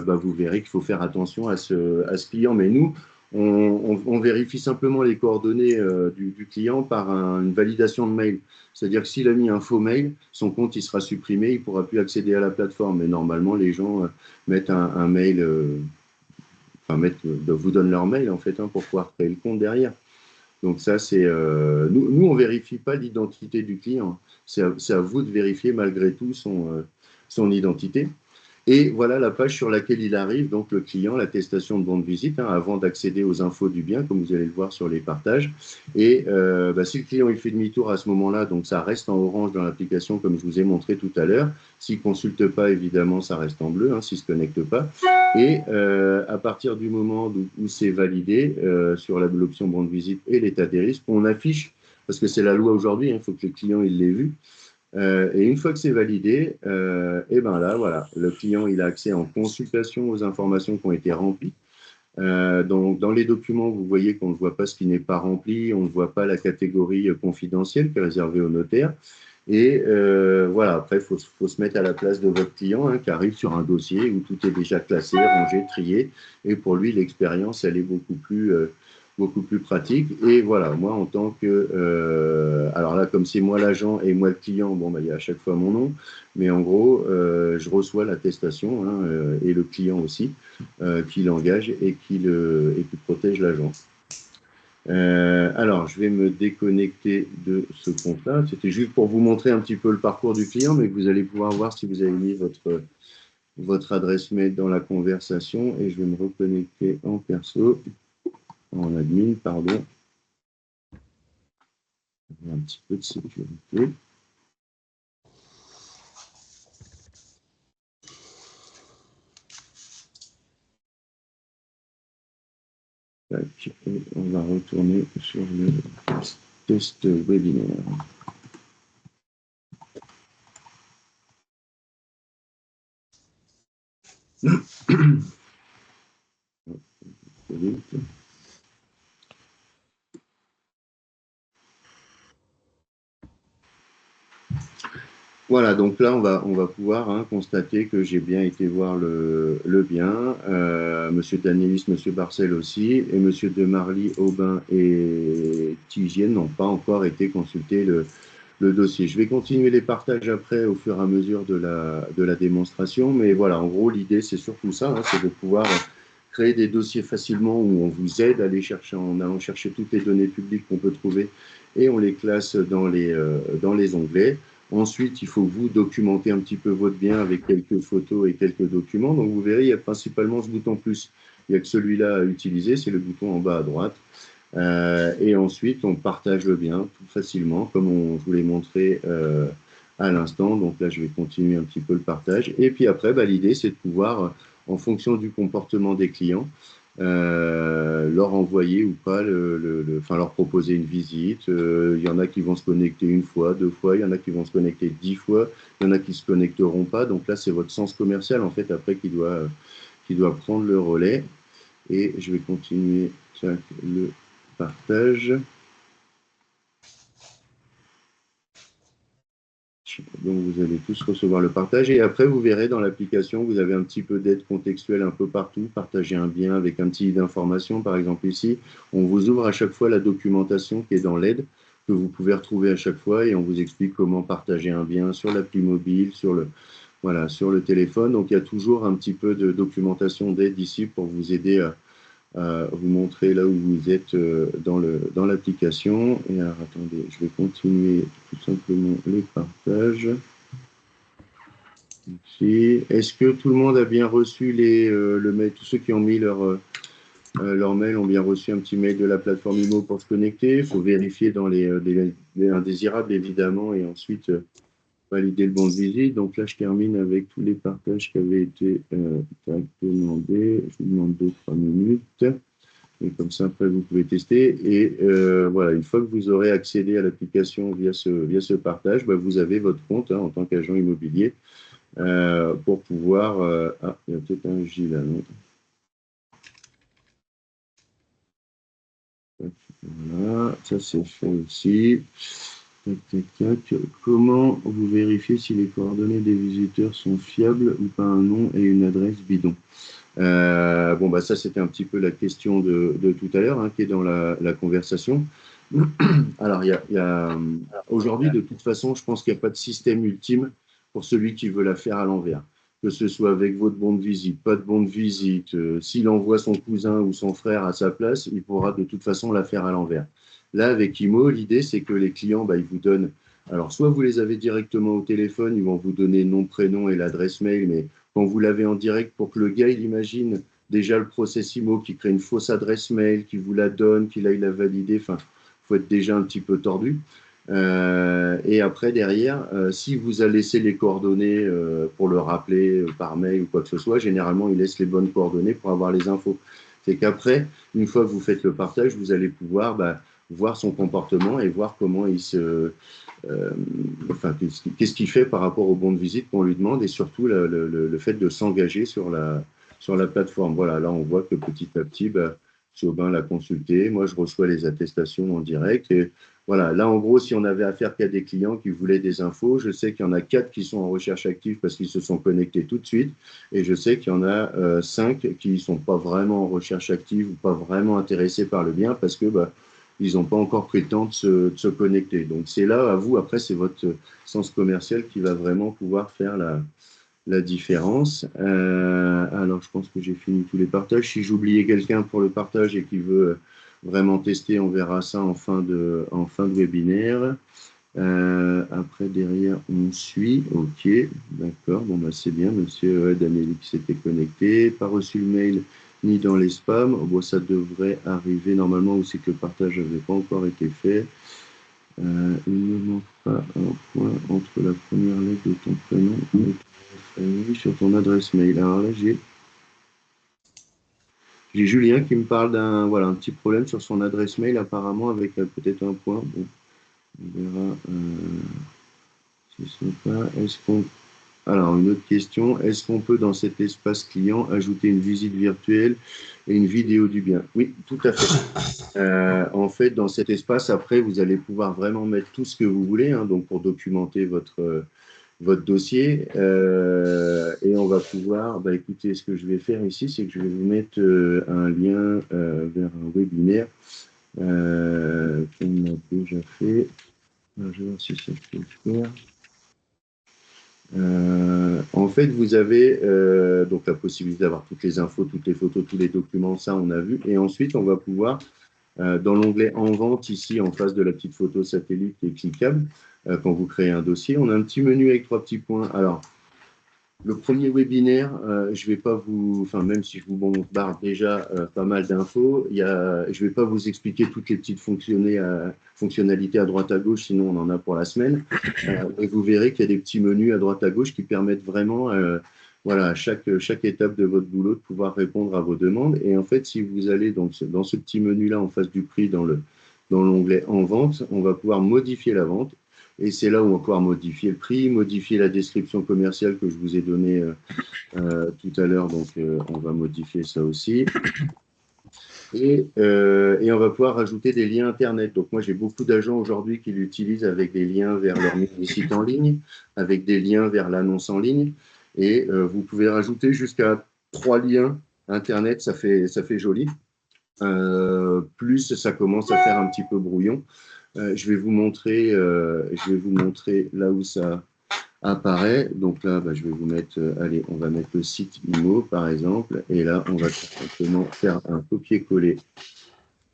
vous verrez qu'il faut faire attention à ce client. Mais nous, on vérifie simplement les coordonnées du client par une validation de mail. C'est-à-dire que s'il a mis un faux mail, son compte il sera supprimé, il ne pourra plus accéder à la plateforme. Mais normalement, les gens mettent un mail, vous donnent leur mail en fait, hein, pour pouvoir créer le compte derrière. Donc ça, c'est nous, on vérifie pas l'identité du client. C'est à vous de vérifier malgré tout son identité. Et voilà la page sur laquelle il arrive, donc le client, l'attestation de bon de visite, hein, avant d'accéder aux infos du bien, comme vous allez le voir sur les partages. Et si le client il fait demi-tour à ce moment-là, donc ça reste en orange dans l'application, comme je vous ai montré tout à l'heure. S'il ne consulte pas, évidemment, ça reste en bleu, hein, s'il ne se connecte pas. Et à partir du moment où c'est validé sur l'option bon de visite et l'état des risques, on affiche, parce que c'est la loi aujourd'hui, il faut que le client il l'ait vu. Et une fois que c'est validé, et ben là, voilà, le client il a accès en consultation aux informations qui ont été remplies. Donc, dans les documents, vous voyez qu'on ne voit pas ce qui n'est pas rempli, on ne voit pas la catégorie confidentielle qui est réservée au notaire. Et voilà, après, il faut se mettre à la place de votre client, hein, qui arrive sur un dossier où tout est déjà classé, rangé, trié. Et pour lui, l'expérience, elle est beaucoup plus pratique. Et voilà, moi, en tant que... alors là, comme c'est moi l'agent et moi le client, bon, il y a à chaque fois mon nom. Mais en gros, je reçois l'attestation, hein, et le client aussi, qui l'engage et qui protège l'agent. Alors, je vais me déconnecter de ce compte-là. C'était juste pour vous montrer un petit peu le parcours du client, mais que vous allez pouvoir voir si vous avez mis votre adresse mail dans la conversation. Et je vais me reconnecter en perso, en admin, pardon. Un petit peu de sécurité. Et on va retourner sur le test webinaire. Voilà, donc là, on va pouvoir constater que j'ai bien été voir le bien. Monsieur Danielis, Monsieur Barcel aussi, et Monsieur de Marly, Aubin et Tigienne n'ont pas encore été consultés le dossier. Je vais continuer les partages après au fur et à mesure de la démonstration, mais voilà, en gros, l'idée, c'est surtout ça, hein, c'est de pouvoir créer des dossiers facilement où on vous aide à aller chercher, en allant chercher toutes les données publiques qu'on peut trouver et on les classe dans les onglets. Ensuite, il faut que vous documenter un petit peu votre bien avec quelques photos et quelques documents. Donc, vous verrez, il y a principalement ce bouton plus. Il n'y a que celui-là à utiliser, c'est le bouton en bas à droite. Et ensuite, on partage le bien tout facilement, comme je vous l'ai montré à l'instant. Donc là, je vais continuer un petit peu le partage. Et puis après, l'idée, c'est de pouvoir, en fonction du comportement des clients, leur envoyer ou pas, leur proposer une visite. Il y en a qui vont se connecter une fois, deux fois, il y en a qui vont se connecter 10 fois, il y en a qui ne se connecteront pas. Donc là, c'est votre sens commercial, en fait, après qui doit prendre le relais. Et je vais continuer le partage. Donc, vous allez tous recevoir le partage. Et après, vous verrez dans l'application, vous avez un petit peu d'aide contextuelle un peu partout. Partagez un bien avec un petit d'information. Par exemple, ici, on vous ouvre à chaque fois la documentation qui est dans l'aide, que vous pouvez retrouver à chaque fois. Et on vous explique comment partager un bien sur l'appli mobile, sur le téléphone. Donc, il y a toujours un petit peu de documentation d'aide ici pour vous aider à vous montrer là où vous êtes dans l'application. Et alors, attendez, je vais continuer tout simplement les partages. Est-ce que tout le monde a bien reçu le mail, tous ceux qui ont mis leurs mails ont bien reçu un petit mail de la plateforme IMO pour se connecter. Il faut vérifier dans les indésirables, évidemment, et ensuite valider le bon de visite. Donc là, je termine avec tous les partages qui avaient été demandés. Je vous demande 2-3 minutes. Et comme ça, après, vous pouvez tester. Et voilà, une fois que vous aurez accédé à l'application via ce partage, bah, vous avez votre compte en tant qu'agent immobilier pour pouvoir... Ah, il y a peut-être un J là, non? Voilà, ça c'est fait aussi. Tac, tac, tac. Comment vous vérifiez si les coordonnées des visiteurs sont fiables ou pas un nom et une adresse bidon? Bon, bah ça c'était un petit peu la question de tout à l'heure qui est dans la conversation. Alors, aujourd'hui, de toute façon, je pense qu'il n'y a pas de système ultime pour celui qui veut la faire à l'envers. Que ce soit avec votre bon de visite, pas de bon de visite, s'il envoie son cousin ou son frère à sa place, il pourra de toute façon la faire à l'envers. Là, avec IMO, l'idée, c'est que les clients, bah, ils vous donnent... Alors, soit vous les avez directement au téléphone, ils vont vous donner nom, prénom et l'adresse mail, mais quand vous l'avez en direct, pour que le gars, il imagine déjà le process IMO, qui crée une fausse adresse mail, qui vous la donne, qu'il aille la valider, enfin, il faut être déjà un petit peu tordu. Et après, derrière, si vous a laissé les coordonnées pour le rappeler par mail ou quoi que ce soit, généralement, il laisse les bonnes coordonnées pour avoir les infos. C'est qu'après, une fois que vous faites le partage, vous allez pouvoir voir son comportement et voir comment il enfin, qu'est-ce qu'il fait par rapport au bon de visite qu'on lui demande et surtout le fait de s'engager sur la plateforme. Voilà, là, on voit que petit à petit, Siobhan l'a consulté. Moi, je reçois les attestations en direct. Et voilà, là, en gros, si on avait affaire qu'à des clients qui voulaient des infos, je sais qu'il y en a 4 qui sont en recherche active parce qu'ils se sont connectés tout de suite. Et je sais qu'il y en a 5 qui ne sont pas vraiment en recherche active ou pas vraiment intéressés par le bien parce que ils n'ont pas encore pris le temps de se connecter. Donc, c'est là, à vous, après, c'est votre sens commercial qui va vraiment pouvoir faire la différence. Alors, je pense que j'ai fini tous les partages. Si j'oubliais quelqu'un pour le partage et qui veut vraiment tester, on verra ça en fin de webinaire. Après, derrière, on suit. OK, d'accord. Bon, c'est bien. Monsieur Damélie qui s'était connecté. Pas reçu le mail ni dans les spams. Bon, ça devrait arriver normalement où c'est que le partage n'avait pas encore été fait. Il ne manque pas un point entre la première lettre de ton prénom et ton famille sur ton adresse mail. Alors là, j'ai Julien qui me parle d'un petit problème sur son adresse mail, apparemment, avec peut-être un point. Bon, on verra si ce n'est pas. Alors, une autre question. Est-ce qu'on peut, dans cet espace client, ajouter une visite virtuelle et une vidéo du bien? Oui, tout à fait. En fait, dans cet espace, après, vous allez pouvoir vraiment mettre tout ce que vous voulez, donc pour documenter votre dossier. Et on va pouvoir, écoutez, ce que je vais faire ici, c'est que je vais vous mettre un lien vers un webinaire qu'on a déjà fait. Alors, je vais voir si ça peut le faire. En fait, vous avez donc la possibilité d'avoir toutes les infos, toutes les photos, tous les documents, ça on a vu. Et ensuite, on va pouvoir, dans l'onglet En vente, ici en face de la petite photo satellite qui est cliquable, quand vous créez un dossier, on a un petit menu avec 3 petits points. Alors, le premier webinaire, je vais pas même si je vous bombarde déjà pas mal d'infos, je ne vais pas vous expliquer toutes les petites fonctionnalités à droite à gauche, sinon on en a pour la semaine. Et vous verrez qu'il y a des petits menus à droite à gauche qui permettent vraiment, à chaque étape de votre boulot, de pouvoir répondre à vos demandes. Et en fait, si vous allez dans ce petit menu-là, en face du prix, dans l'onglet En vente, on va pouvoir modifier la vente. Et c'est là où on va pouvoir modifier le prix, modifier la description commerciale que je vous ai donnée tout à l'heure. Donc, on va modifier ça aussi. Et on va pouvoir rajouter des liens Internet. Donc, moi, j'ai beaucoup d'agents aujourd'hui qui l'utilisent avec des liens vers leur site en ligne, avec des liens vers l'annonce en ligne. Et vous pouvez rajouter jusqu'à 3 liens Internet. Ça fait joli. Plus ça commence à faire un petit peu brouillon. Je vais vous montrer là où ça apparaît. Donc là, je vais vous mettre, allez, on va mettre le site IMO par exemple, et là, on va tout simplement faire un copier-coller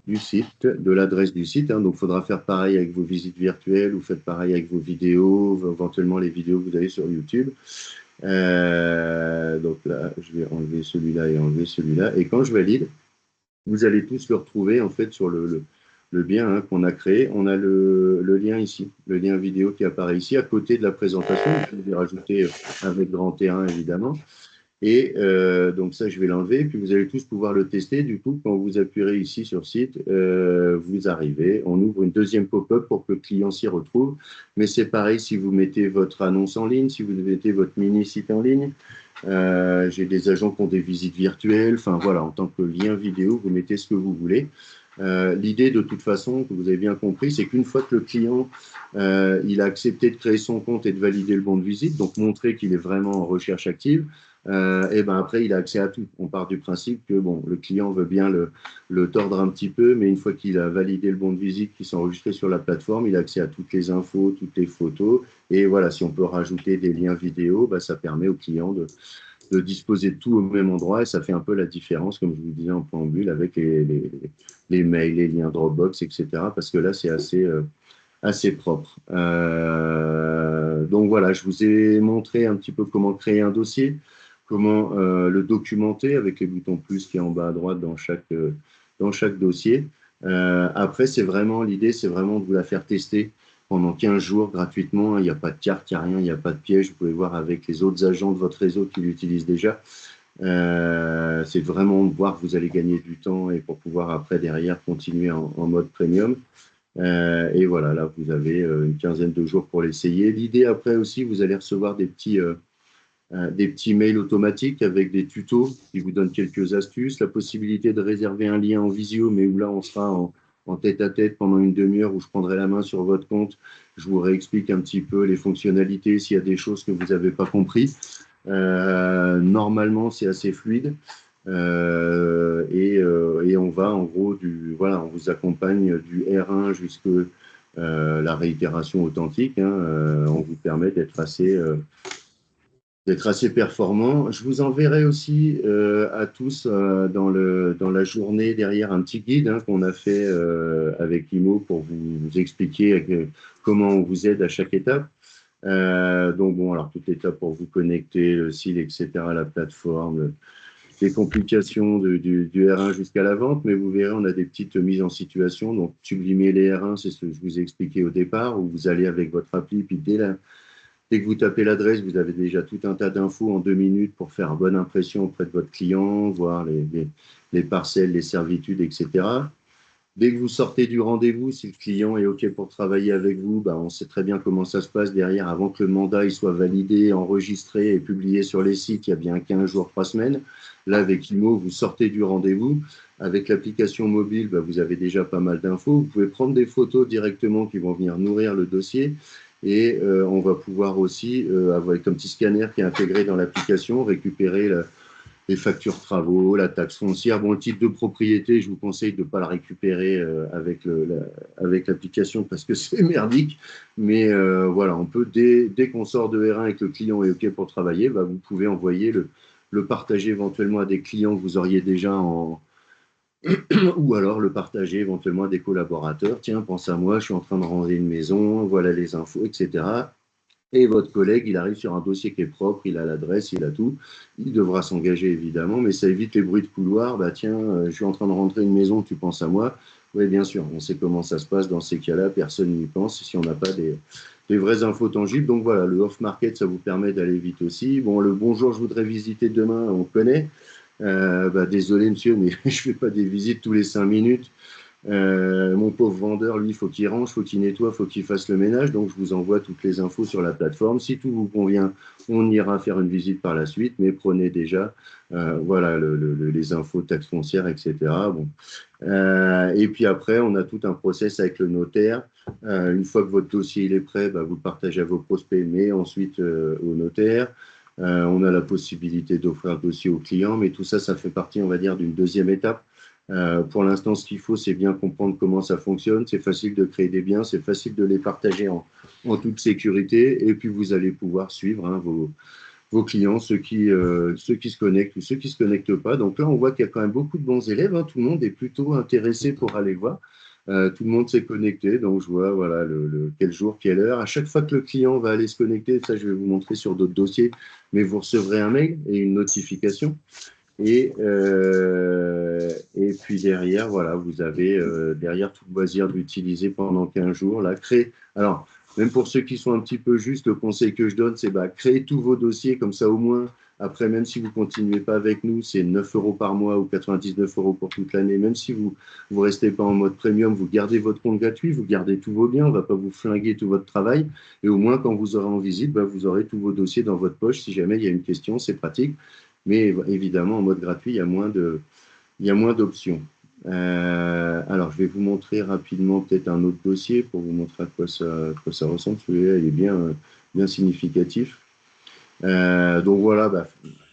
du site, de l'adresse du site. Donc, il faudra faire pareil avec vos visites virtuelles, ou faites pareil avec vos vidéos, éventuellement les vidéos que vous avez sur YouTube. Donc là, je vais enlever celui-là et enlever celui-là. Et quand je valide, Vous allez tous le retrouver en fait sur le bien hein, qu'on a créé. On a le lien ici, le lien vidéo qui apparaît ici à côté de la présentation. Je vais rajouter avec grand T1 évidemment. Et donc ça, je vais l'enlever. Puis vous allez tous pouvoir le tester. Du coup, quand vous appuierez ici sur site, vous arrivez. On ouvre une deuxième pop-up pour que le client s'y retrouve. Mais c'est pareil si vous mettez votre annonce en ligne, si vous mettez votre mini-site en ligne. J'ai des agents qui ont des visites virtuelles. Enfin voilà, en tant que lien vidéo, vous mettez ce que vous voulez. L'idée, de toute façon, que vous avez bien compris, c'est qu'une fois que le client il a accepté de créer son compte et de valider le bon de visite, donc montrer qu'il est vraiment en recherche active, et ben après, il a accès à tout. On part du principe que bon, le client veut bien le tordre un petit peu, mais une fois qu'il a validé le bon de visite, qu'il s'est enregistré sur la plateforme, il a accès à toutes les infos, toutes les photos. Et voilà, si on peut rajouter des liens vidéo, bah, ça permet au client de disposer de tout au même endroit et ça fait un peu la différence, comme je vous disais en préambule, avec les mails, les liens Dropbox, etc. Parce que là, c'est assez propre. Donc voilà, je vous ai montré un petit peu comment créer un dossier, comment le documenter avec les boutons plus qui est en bas à droite dans chaque dossier. Après, l'idée, c'est vraiment de vous la faire tester pendant 15 jours gratuitement. Il n'y a pas de carte, il n'y a rien, il n'y a pas de piège. Vous pouvez voir avec les autres agents de votre réseau qui l'utilisent déjà. C'est vraiment de voir que vous allez gagner du temps et pour pouvoir après derrière continuer en mode premium. Et voilà, là vous avez une quinzaine de jours pour l'essayer. L'idée après aussi, vous allez recevoir des petits mails automatiques avec des tutos qui vous donnent quelques astuces, la possibilité de réserver un lien en visio, mais où là on sera en tête-à-tête pendant une demi-heure où je prendrai la main sur votre compte. Je vous réexplique un petit peu les fonctionnalités, s'il y a des choses que vous n'avez pas compris. Normalement, c'est assez fluide. Et on va en gros on vous accompagne du R1 jusqu'à la réitération authentique. Hein, on vous permet d'être assez performant. Je vous enverrai aussi à tous dans la journée derrière un petit guide hein, qu'on a fait avec Imo pour vous expliquer comment on vous aide à chaque étape. Donc bon, alors toute l'étape pour vous connecter, le site, etc., la plateforme, les complications du R1 jusqu'à la vente, mais vous verrez, on a des petites mises en situation. Donc, sublimer les R1, c'est ce que je vous ai expliqué au départ, où vous allez avec votre appli, puis dès que vous tapez l'adresse, vous avez déjà tout un tas d'infos en 2 minutes pour faire bonne impression auprès de votre client, voir les parcelles, les servitudes, etc. Dès que vous sortez du rendez-vous, si le client est OK pour travailler avec vous, bah, on sait très bien comment ça se passe derrière. Avant que le mandat il soit validé, enregistré et publié sur les sites, il y a bien 15 jours, 3 semaines. Là, avec Imo, vous sortez du rendez-vous. Avec l'application mobile, bah, vous avez déjà pas mal d'infos. Vous pouvez prendre des photos directement qui vont venir nourrir le dossier. Et on va pouvoir aussi, avec un petit scanner qui est intégré dans l'application, récupérer les factures travaux, la taxe foncière. Bon, le titre de propriété, je vous conseille de ne pas le récupérer avec l'application parce que c'est merdique. Mais voilà, on peut, dès qu'on sort de R1 et que le client est OK pour travailler, bah, vous pouvez envoyer le partager éventuellement à des clients que vous auriez déjà ou alors le partager éventuellement à des collaborateurs. Tiens, pense à moi, je suis en train de ranger une maison, voilà les infos, etc. Et votre collègue, il arrive sur un dossier qui est propre, il a l'adresse, il a tout. Il devra s'engager évidemment, mais ça évite les bruits de couloir. Bah tiens, je suis en train de rentrer une maison, tu penses à moi? Oui, bien sûr, on sait comment ça se passe dans ces cas-là, personne n'y pense si on n'a pas des vraies infos tangibles. Donc voilà, le off-market, ça vous permet d'aller vite aussi. Bon, le bonjour, je voudrais visiter demain, on connaît. Bah, désolé monsieur, mais je ne fais pas des visites tous les 5 minutes. Mon pauvre vendeur, lui, il faut qu'il range, il faut qu'il nettoie, il faut qu'il fasse le ménage. Donc, je vous envoie toutes les infos sur la plateforme. Si tout vous convient, on ira faire une visite par la suite, mais prenez déjà voilà, les infos, taxes foncières, etc. Bon. Et puis après, on a tout un process avec le notaire. Une fois que votre dossier il est prêt, bah, vous le partagez à vos prospects, mais ensuite au notaire. On a la possibilité d'offrir le dossier au client, mais tout ça, ça fait partie, on va dire, d'une deuxième étape. Pour l'instant, ce qu'il faut, c'est bien comprendre comment ça fonctionne. C'est facile de créer des biens, c'est facile de les partager en toute sécurité. Et puis, vous allez pouvoir suivre hein, vos clients, ceux qui se connectent ou ceux qui ne se connectent pas. Donc là, on voit qu'il y a quand même beaucoup de bons élèves. Hein. Tout le monde est plutôt intéressé pour aller voir. Tout le monde s'est connecté. Donc, je vois voilà, quel jour, quelle heure. À chaque fois que le client va aller se connecter, ça, je vais vous montrer sur d'autres dossiers, mais vous recevrez un mail et une notification. Et puis derrière, voilà, vous avez derrière tout le loisir de l'utiliser pendant 15 jours. Là, alors, même pour ceux qui sont un petit peu justes, le conseil que je donne, c'est créer tous vos dossiers, comme ça au moins, après, même si vous ne continuez pas avec nous, c'est 9 euros par mois ou 99 euros pour toute l'année. Même si vous ne restez pas en mode premium, vous gardez votre compte gratuit, vous gardez tous vos biens, on ne va pas vous flinguer tout votre travail. Et au moins, quand vous aurez en visite, vous aurez tous vos dossiers dans votre poche. Si jamais il y a une question, c'est pratique. Mais évidemment, en mode gratuit, il y a moins d'options. Alors, je vais vous montrer rapidement peut-être un autre dossier pour vous montrer à quoi ça ressemble. Celui-là, il est bien significatif. Donc voilà,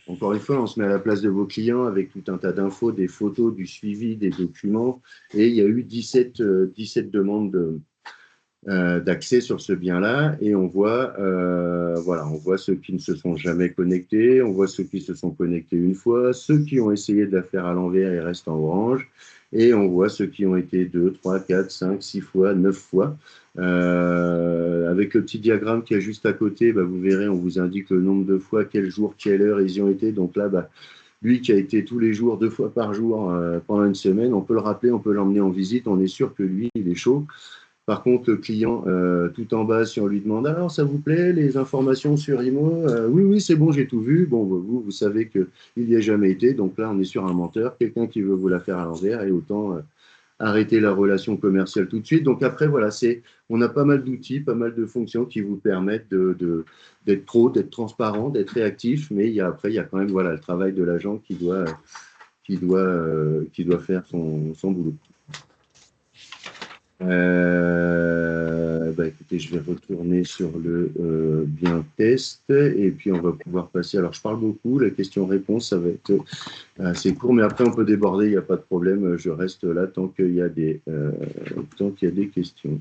encore une fois, on se met à la place de vos clients avec tout un tas d'infos, des photos, du suivi, des documents. Et il y a eu 17 demandes d'accès sur ce bien-là, et on voit ceux qui ne se sont jamais connectés, on voit ceux qui se sont connectés une fois, ceux qui ont essayé de la faire à l'envers et restent en orange, et on voit ceux qui ont été 2, 3, 4, 5, 6 fois, 9 fois. Avec le petit diagramme qui est juste à côté, vous verrez, on vous indique le nombre de fois, quel jour, quelle heure ils y ont été. Donc là, lui qui a été tous les jours, 2 fois par jour pendant une semaine, on peut le rappeler, on peut l'emmener en visite, on est sûr que lui, il est chaud. Par contre, le client, tout en bas, si on lui demande « Alors, ça vous plaît, les informations sur IMO ?» Oui, oui, c'est bon, j'ai tout vu. Bon, vous savez qu'il n'y a jamais été. Donc là, on est sur un menteur, quelqu'un qui veut vous la faire à l'envers, et autant arrêter la relation commerciale tout de suite. Donc après, voilà, on a pas mal d'outils, pas mal de fonctions qui vous permettent d'être pro, d'être transparent, d'être réactif. Mais après, il y a quand même le travail de l'agent qui doit faire son boulot. Écoutez, je vais retourner sur le bien test et puis on va pouvoir passer. Alors, je parle beaucoup, la question-réponse, ça va être assez court, mais après, on peut déborder, il n'y a pas de problème. Je reste là tant qu'il y a des questions.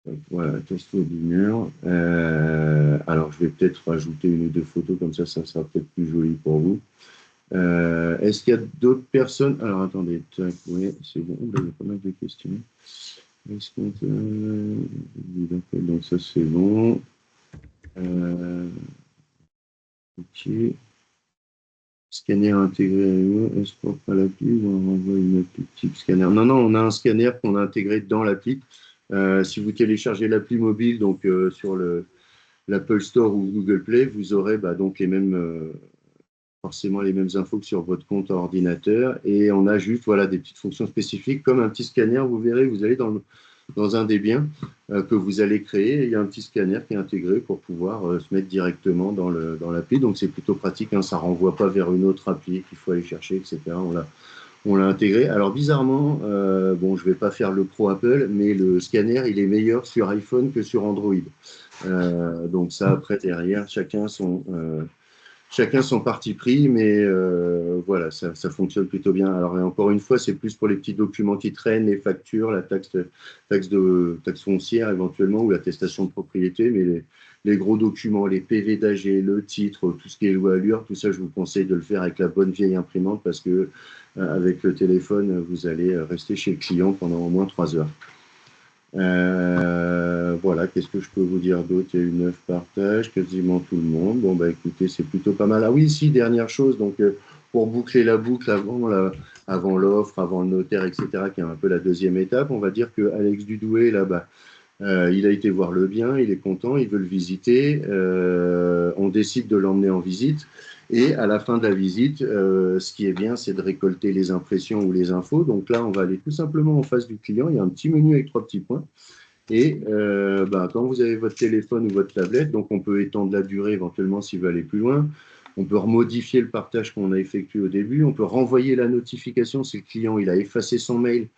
Donc, voilà, test webinaire. Alors, je vais peut-être rajouter une ou deux photos, comme ça sera peut-être plus joli pour vous. Est-ce qu'il y a d'autres personnes? Alors, attendez, oui, c'est bon, il y a pas mal de questions. Donc, ça, c'est bon. Ok. Scanner intégré, est-ce qu'on prend l'appli ou on envoie une appli type scanner? Non, on a un scanner qu'on a intégré dans l'appli. Si vous téléchargez l'appli mobile, donc sur l'Apple Store ou Google Play, vous aurez donc forcément les mêmes infos que sur votre compte ordinateur, et on a juste des petites fonctions spécifiques comme un petit scanner. Vous verrez, vous allez dans un des biens que vous allez créer, et il y a un petit scanner qui est intégré pour pouvoir se mettre directement dans l'appli. Donc c'est plutôt pratique, ça ne renvoie pas vers une autre appli qu'il faut aller chercher, etc. On l'a intégré. Alors bizarrement, je ne vais pas faire le pro Apple, mais le scanner, il est meilleur sur iPhone que sur Android. Donc ça, après, derrière, chacun son parti pris, mais voilà, ça fonctionne plutôt bien. Alors, et encore une fois, c'est plus pour les petits documents qui traînent, les factures, la taxe foncière éventuellement, ou l'attestation de propriété, mais les gros documents, les PV d'AG, le titre, tout ce qui est loi allure, tout ça, je vous conseille de le faire avec la bonne vieille imprimante, parce que avec le téléphone, vous allez rester chez le client pendant au moins 3 heures. Voilà, qu'est-ce que je peux vous dire d'autre? Il y a eu 9 partages, quasiment tout le monde. Bon, écoutez, c'est plutôt pas mal. Ah oui, si, dernière chose, donc pour boucler la boucle avant l'offre, avant le notaire, etc., qui est un peu la deuxième étape, on va dire que Alex Dudoué, là, il a été voir le bien, il est content, il veut le visiter, on décide de l'emmener en visite, et à la fin de la visite, ce qui est bien, c'est de récolter les impressions ou les infos. Donc là, on va aller tout simplement en face du client, il y a un petit menu avec 3 petits points, et quand vous avez votre téléphone ou votre tablette, donc on peut étendre la durée éventuellement s'il veut aller plus loin, on peut remodifier le partage qu'on a effectué au début, on peut renvoyer la notification si le client il a effacé son mail,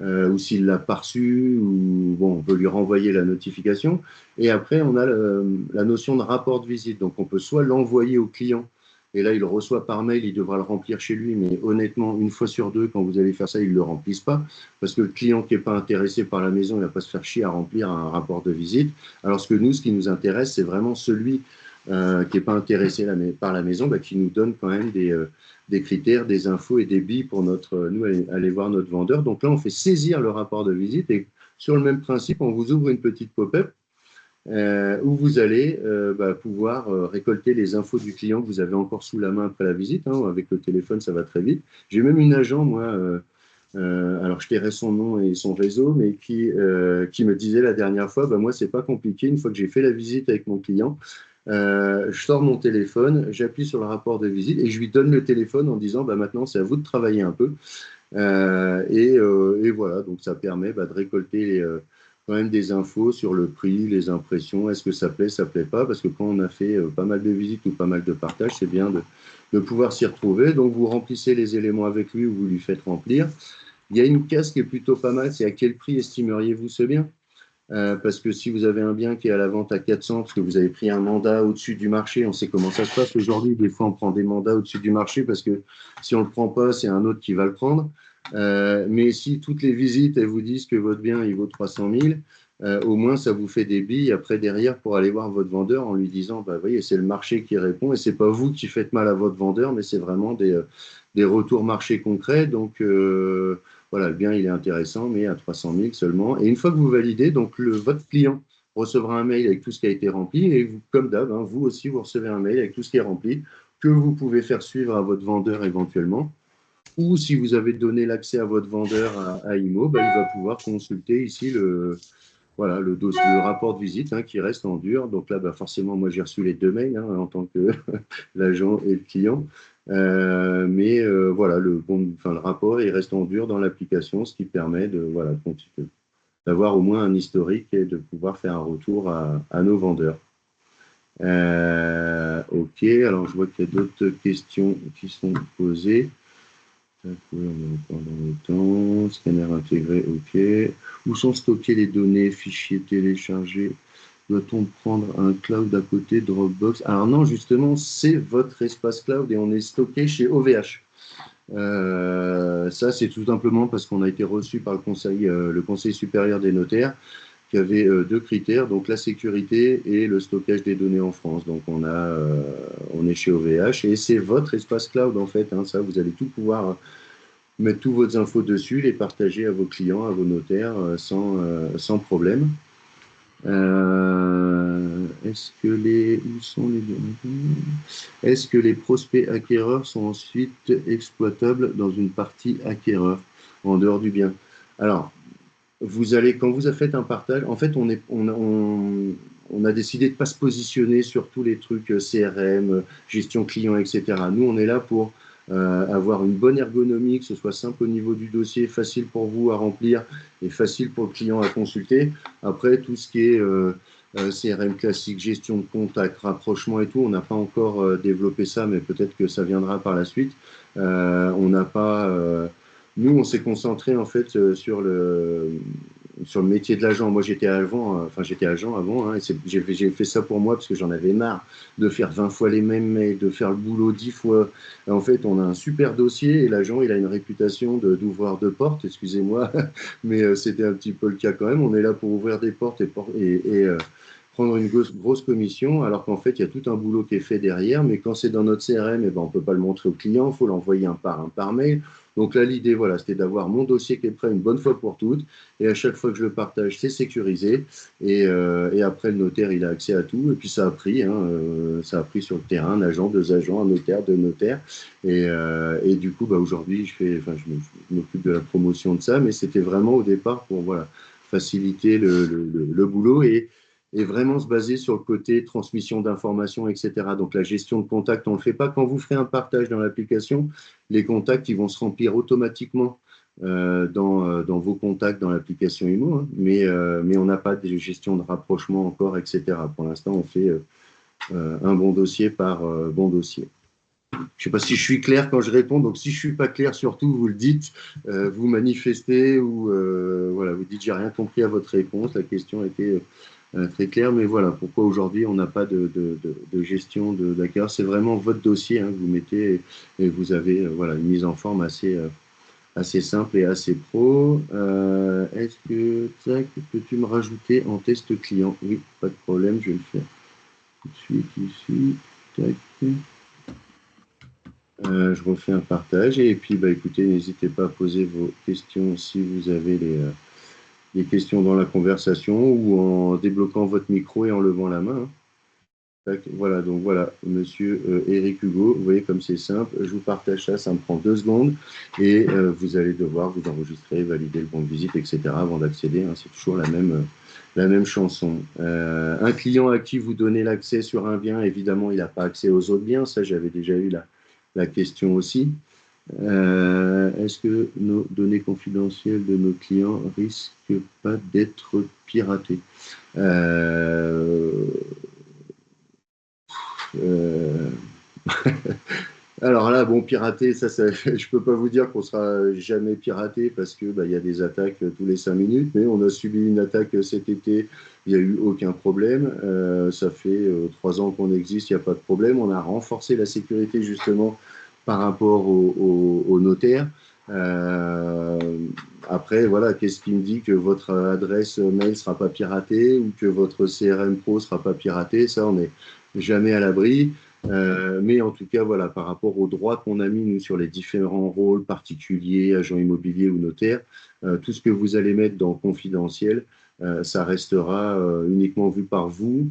ou s'il ne l'a pas reçu, ou on peut lui renvoyer la notification. Et après, on a la notion de rapport de visite. Donc, on peut soit l'envoyer au client, et là, il le reçoit par mail, il devra le remplir chez lui, mais honnêtement, une fois sur deux, quand vous allez faire ça, ils ne le remplissent pas, parce que le client qui n'est pas intéressé par la maison, il ne va pas se faire chier à remplir un rapport de visite. Alors, ce qui nous intéresse, c'est vraiment celui qui n'est pas intéressé par la maison, qui nous donne quand même des critères, des infos et des billes pour nous aller voir notre vendeur. Donc là, on fait saisir le rapport de visite, et sur le même principe, on vous ouvre une petite pop-up où vous allez pouvoir récolter les infos du client que vous avez encore sous la main après la visite. Hein. Avec le téléphone, ça va très vite. J'ai même une agent, moi, alors je tairai son nom et son réseau, mais qui me disait la dernière fois, moi, c'est pas compliqué. Une fois que j'ai fait la visite avec mon client, je sors mon téléphone, j'appuie sur le rapport de visite et je lui donne le téléphone en disant, maintenant, c'est à vous de travailler un peu. Et voilà, donc ça permet de récolter quand même des infos sur le prix, les impressions, est-ce que ça plaît pas, parce que quand on a fait pas mal de visites ou pas mal de partages, c'est bien de pouvoir s'y retrouver. Donc vous remplissez les éléments avec lui ou vous lui faites remplir. Il y a une case qui est plutôt pas mal, c'est à quel prix estimeriez-vous ce bien? Parce que si vous avez un bien qui est à la vente à 400, parce que vous avez pris un mandat au-dessus du marché, on sait comment ça se passe aujourd'hui. Des fois, on prend des mandats au-dessus du marché parce que si on ne le prend pas, c'est un autre qui va le prendre. Mais si toutes les visites, elles vous disent que votre bien, il vaut 300 000, au moins, ça vous fait des billes après derrière pour aller voir votre vendeur en lui disant, vous voyez, c'est le marché qui répond et c'est pas vous qui faites mal à votre vendeur, mais c'est vraiment des retours marché concrets. Donc, voilà, le bien, il est intéressant, mais à 300 000 seulement. Et une fois que vous validez, donc votre client recevra un mail avec tout ce qui a été rempli. Et vous, comme d'hab, vous aussi, vous recevez un mail avec tout ce qui est rempli que vous pouvez faire suivre à votre vendeur éventuellement. Ou si vous avez donné l'accès à votre vendeur à IMO, il va pouvoir consulter ici le dossier, le rapport de visite qui reste en dur. Donc là, forcément, moi, j'ai reçu les deux mails en tant que l'agent et le client. Mais voilà, le rapport, il reste en dur dans l'application, ce qui permet d'avoir au moins un historique et de pouvoir faire un retour à nos vendeurs. Ok, alors je vois qu'il y a d'autres questions qui sont posées. Dans le temps, scanner intégré, ok. Où sont stockées les données, fichiers téléchargés? Doit-on prendre un cloud à côté, Dropbox? Alors non, justement, c'est votre espace cloud et on est stocké chez OVH. Ça, c'est tout simplement parce qu'on a été reçu par le Conseil supérieur des notaires qui avait deux critères, donc la sécurité et le stockage des données en France. Donc on est chez OVH et c'est votre espace cloud en fait. Ça, vous allez tout pouvoir mettre toutes vos infos dessus, les partager à vos clients, à vos notaires sans problème. Est-ce que les prospects acquéreurs sont ensuite exploitables dans une partie acquéreur en dehors du bien? Alors, quand vous faites un partage, en fait, on a décidé de ne pas se positionner sur tous les trucs CRM, gestion client, etc. Nous, on est là pour avoir une bonne ergonomie, que ce soit simple au niveau du dossier, facile pour vous à remplir et facile pour le client à consulter. Après, tout ce qui est CRM classique, gestion de contact, rapprochement et tout, on n'a pas encore développé ça, mais peut-être que ça viendra par la suite. On n'a pas... Nous, on s'est concentré en fait sur le métier de l'agent. Moi, j'étais agent avant, et j'ai fait ça pour moi parce que j'en avais marre de faire 20 fois les mêmes mails, de faire le boulot 10 fois. Et en fait, on a un super dossier et l'agent, il a une réputation d'ouvrir de portes, excusez-moi, mais c'était un petit peu le cas quand même. On est là pour ouvrir des portes et prendre une grosse commission, alors qu'en fait, il y a tout un boulot qui est fait derrière, mais quand c'est dans notre CRM, on ne peut pas le montrer au client, il faut l'envoyer un par mail. Donc là, l'idée, voilà, c'était d'avoir mon dossier qui est prêt une bonne fois pour toutes, et à chaque fois que je le partage, c'est sécurisé, et après, le notaire, il a accès à tout, et puis ça a pris sur le terrain, un agent, deux agents, un notaire, deux notaires, et du coup, aujourd'hui, je m'occupe de la promotion de ça, mais c'était vraiment au départ pour, faciliter le boulot, et vraiment se baser sur le côté transmission d'informations, etc. Donc la gestion de contacts, on ne le fait pas. Quand vous ferez un partage dans l'application, les contacts, ils vont se remplir automatiquement dans vos contacts dans l'application IMO, mais on n'a pas de gestion de rapprochement encore, etc. Pour l'instant, on fait un bon dossier par bon dossier. Je ne sais pas si je suis clair quand je réponds, donc si je ne suis pas clair, surtout, vous le dites, vous manifestez ou vous dites j'ai rien compris à votre réponse, la question était très claire, mais voilà, pourquoi aujourd'hui on n'a pas de gestion d'acquéreur. C'est vraiment votre dossier que vous mettez et vous avez une mise en forme assez simple et assez pro. Est-ce que, peux-tu me rajouter en test client? Oui, pas de problème, je vais le faire tout de suite ici. Tac. Je refais un partage et puis écoutez, n'hésitez pas à poser vos questions si vous avez des questions dans la conversation ou en débloquant votre micro et en levant la main. Hein. Tac, voilà, donc voilà, monsieur Éric Hugo, vous voyez comme c'est simple, je vous partage ça, ça me prend 2 secondes et vous allez devoir vous enregistrer, valider le bon de visite, etc. avant d'accéder, hein, c'est toujours la même chanson. Un client à qui vous donnez l'accès sur un bien, évidemment, il n'a pas accès aux autres biens, ça j'avais déjà eu la question aussi. Est-ce que nos données confidentielles de nos clients risquent pas d'être piratées? euh, euh, Alors là, bon, pirater, je peux pas vous dire qu'on sera jamais piraté parce que bah, il y a des attaques tous les 5 minutes, mais on a subi une attaque cet été, il n'y a eu aucun problème. Ça fait 3 ans qu'on existe, il n'y a pas de problème. On a renforcé la sécurité justement par rapport aux notaires. Euh, Après, voilà, qu'est-ce qui me dit que votre adresse mail sera pas piratée ou que votre CRM Pro sera pas piraté? Ça, on n'est jamais à l'abri. Mais en tout cas, voilà, par rapport aux droits qu'on a mis, nous, sur les différents rôles particuliers, agents immobiliers ou notaires, tout ce que vous allez mettre dans confidentiel, ça restera uniquement vu par vous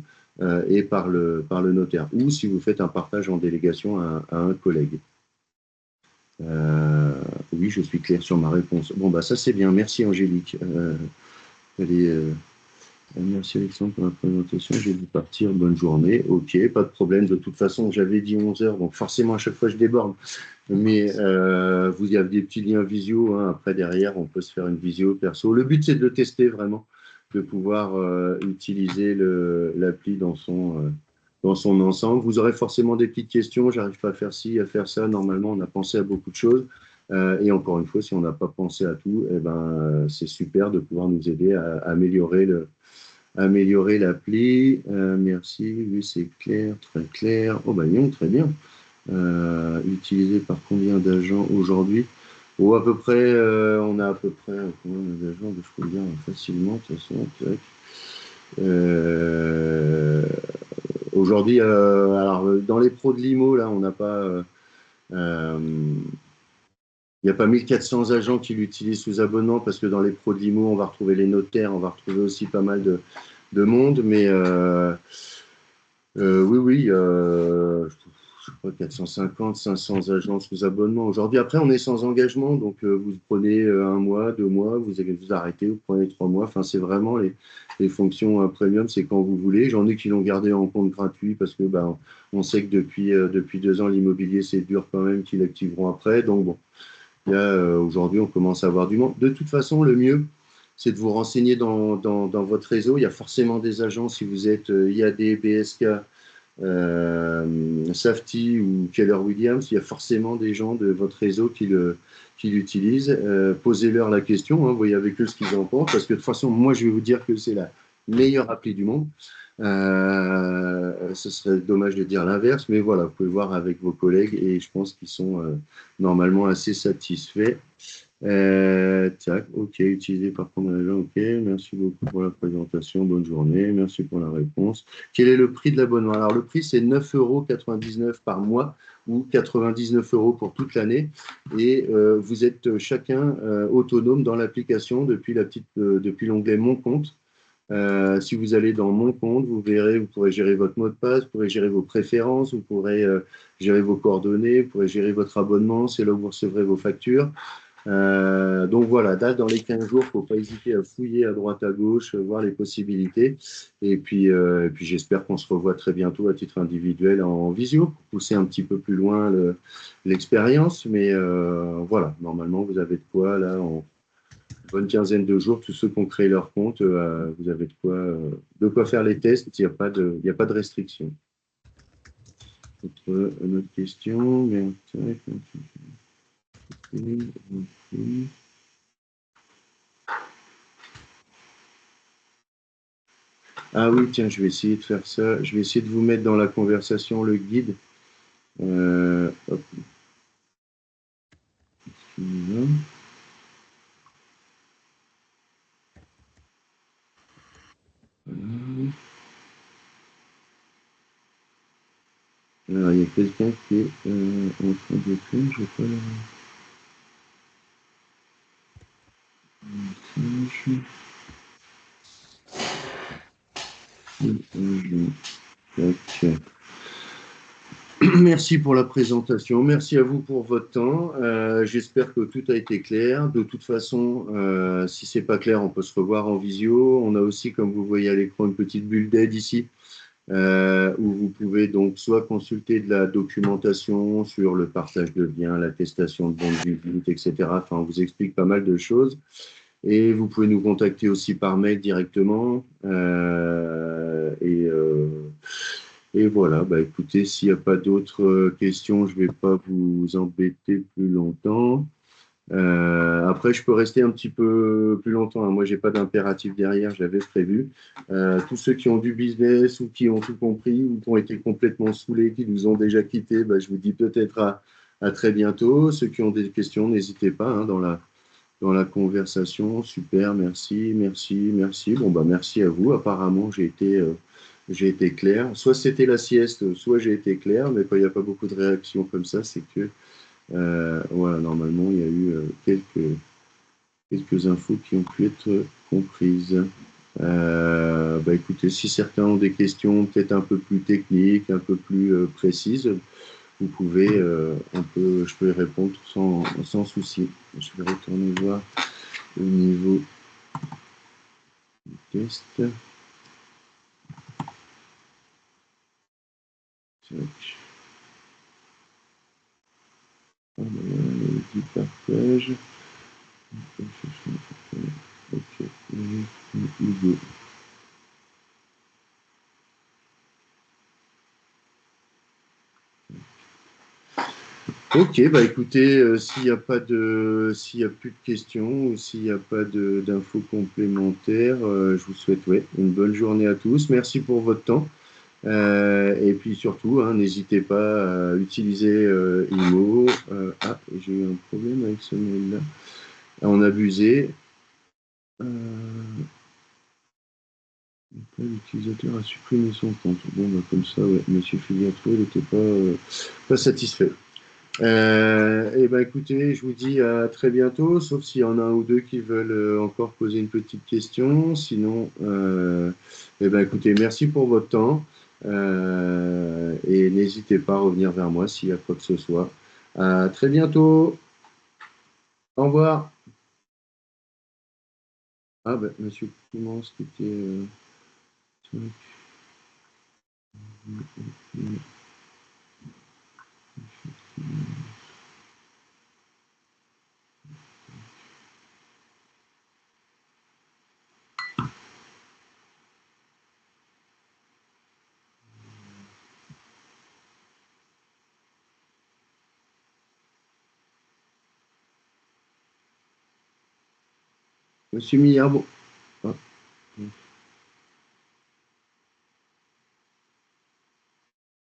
et par le notaire. Ou si vous faites un partage en délégation à un collègue. Euh, oui, je suis clair sur ma réponse. Bon, bah ça c'est bien. Merci Angélique. Allez, merci Alexandre pour la présentation. J'ai dû partir. Bonne journée. Ok, pas de problème. De toute façon, j'avais dit 11 heures, donc forcément à chaque fois je déborde. Mais vous y avez des petits liens visio. Hein. Après, derrière, on peut se faire une visio perso. Le but, c'est de le tester vraiment, de pouvoir utiliser l'appli dans son ensemble. Vous aurez forcément des petites questions. J'arrive pas à faire ci, à faire ça. Normalement, on a pensé à beaucoup de choses. Et encore une fois, si on n'a pas pensé à tout, eh ben, c'est super de pouvoir nous aider à améliorer l'appli. Merci, oui, c'est clair, très clair. Oh, bah, non, très bien. Utilisé par combien d'agents aujourd'hui? Oh, à peu près, on a à peu près combien d'agents? Je peux le dire facilement, de toute façon. Tac. Aujourd'hui, alors, dans les pros de l'IMO, là, on n'a pas. Euh, il n'y a pas 1400 agents qui l'utilisent sous abonnement parce que dans les pros de l'IMO, on va retrouver les notaires, on va retrouver aussi pas mal de monde. Mais oui, oui, je crois 450, 500 agents sous abonnement aujourd'hui. Après, on est sans engagement, donc vous prenez 1 mois, 2 mois, vous arrêtez, vous prenez 3 mois. Enfin, c'est vraiment les fonctions premium, c'est quand vous voulez. J'en ai qui l'ont gardé en compte gratuit parce que bah, on sait que depuis 2 ans, l'immobilier, c'est dur quand même, qu'ils l'activeront après. Donc bon, là, aujourd'hui, on commence à avoir du monde. De toute façon, le mieux, c'est de vous renseigner dans votre réseau. Il y a forcément des agents, si vous êtes IAD, BSK, Safety ou Keller Williams, il y a forcément des gens de votre réseau qui l'utilisent. Posez-leur la question, hein, voyez avec eux ce qu'ils en pensent, parce que de toute façon, moi, je vais vous dire que c'est la meilleure appli du monde. Ce serait dommage de dire l'inverse, mais voilà, vous pouvez voir avec vos collègues et je pense qu'ils sont normalement assez satisfaits. Tac, ok, utilisé par combien de gens? Ok, merci beaucoup pour la présentation, bonne journée, merci pour la réponse. Quel est le prix de l'abonnement? Alors, le prix, c'est 9,99 € par mois ou 99 € pour toute l'année. Et vous êtes chacun autonome dans l'application depuis l'onglet Mon compte. Si vous allez dans Mon compte, vous verrez, vous pourrez gérer votre mot de passe, vous pourrez gérer vos préférences, vous pourrez gérer vos coordonnées, vous pourrez gérer votre abonnement, c'est là où vous recevrez vos factures. Donc voilà, là, dans les 15 jours, il ne faut pas hésiter à fouiller à droite, à gauche, voir les possibilités. Et puis j'espère qu'on se revoit très bientôt à titre individuel en visio pour pousser un petit peu plus loin l'expérience. Mais voilà, normalement, vous avez de quoi, là, en bonne quinzaine de jours, tous ceux qui ont créé leur compte, vous avez de quoi faire les tests. Il n'y a pas de restriction. Une autre question. Ah oui, tiens, je vais essayer de faire ça. Je vais essayer de vous mettre dans la conversation le guide. Hop. Voilà. Alors, il y a quelqu'un qui est en train d'écrire. Je vais pas le message. Ok. Merci pour la présentation. Merci à vous pour votre temps. J'espère que tout a été clair. De toute façon, si c'est pas clair, on peut se revoir en visio. On a aussi, comme vous voyez à l'écran, une petite bulle d'aide ici, où vous pouvez donc soit consulter de la documentation sur le partage de biens, l'attestation de bon de visite, etc. Enfin, on vous explique pas mal de choses. Et vous pouvez nous contacter aussi par mail directement. Et voilà, bah écoutez, s'il n'y a pas d'autres questions, je ne vais pas vous embêter plus longtemps. Après, je peux rester un petit peu plus longtemps, hein. Moi, j'ai pas d'impératif derrière, j'avais prévu. Tous ceux qui ont du business ou qui ont tout compris ou qui ont été complètement saoulés, qui nous ont déjà quittés, bah, je vous dis peut-être à très bientôt. Ceux qui ont des questions, n'hésitez pas, hein, dans la conversation. Super, merci, merci, merci. Bon, bah, merci à vous. Apparemment, j'ai été clair. Soit c'était la sieste, soit j'ai été clair, mais quand il n'y a pas beaucoup de réactions comme ça, c'est que, voilà, normalement, il y a eu quelques infos qui ont pu être comprises. Bah, écoutez, si certains ont des questions peut-être un peu plus techniques, un peu plus précises, vous pouvez, je peux y répondre sans souci. Je vais retourner voir au niveau du test. Tac. Ah, ben voilà, du partage. Ok, Hugo. Ok, bah écoutez, s'il y a plus de questions ou s'il n'y a pas d'infos complémentaires, je vous souhaite ouais, une bonne journée à tous. Merci pour votre temps. Et puis surtout, hein, n'hésitez pas à utiliser IMO. J'ai eu un problème avec ce mail-là. À en abuser. L'utilisateur a supprimé son compte. Bon, bah, comme ça, ouais, Monsieur Filiatro, il n'était pas satisfait. Et ben écoutez, je vous dis à très bientôt, sauf s'il y en a un ou deux qui veulent encore poser une petite question. Sinon, et ben écoutez, merci pour votre temps et n'hésitez pas à revenir vers moi s'il y a quoi que ce soit. À très bientôt. Au revoir. Ah ben, Monsieur Clémence qui était. Monsieur Milliard.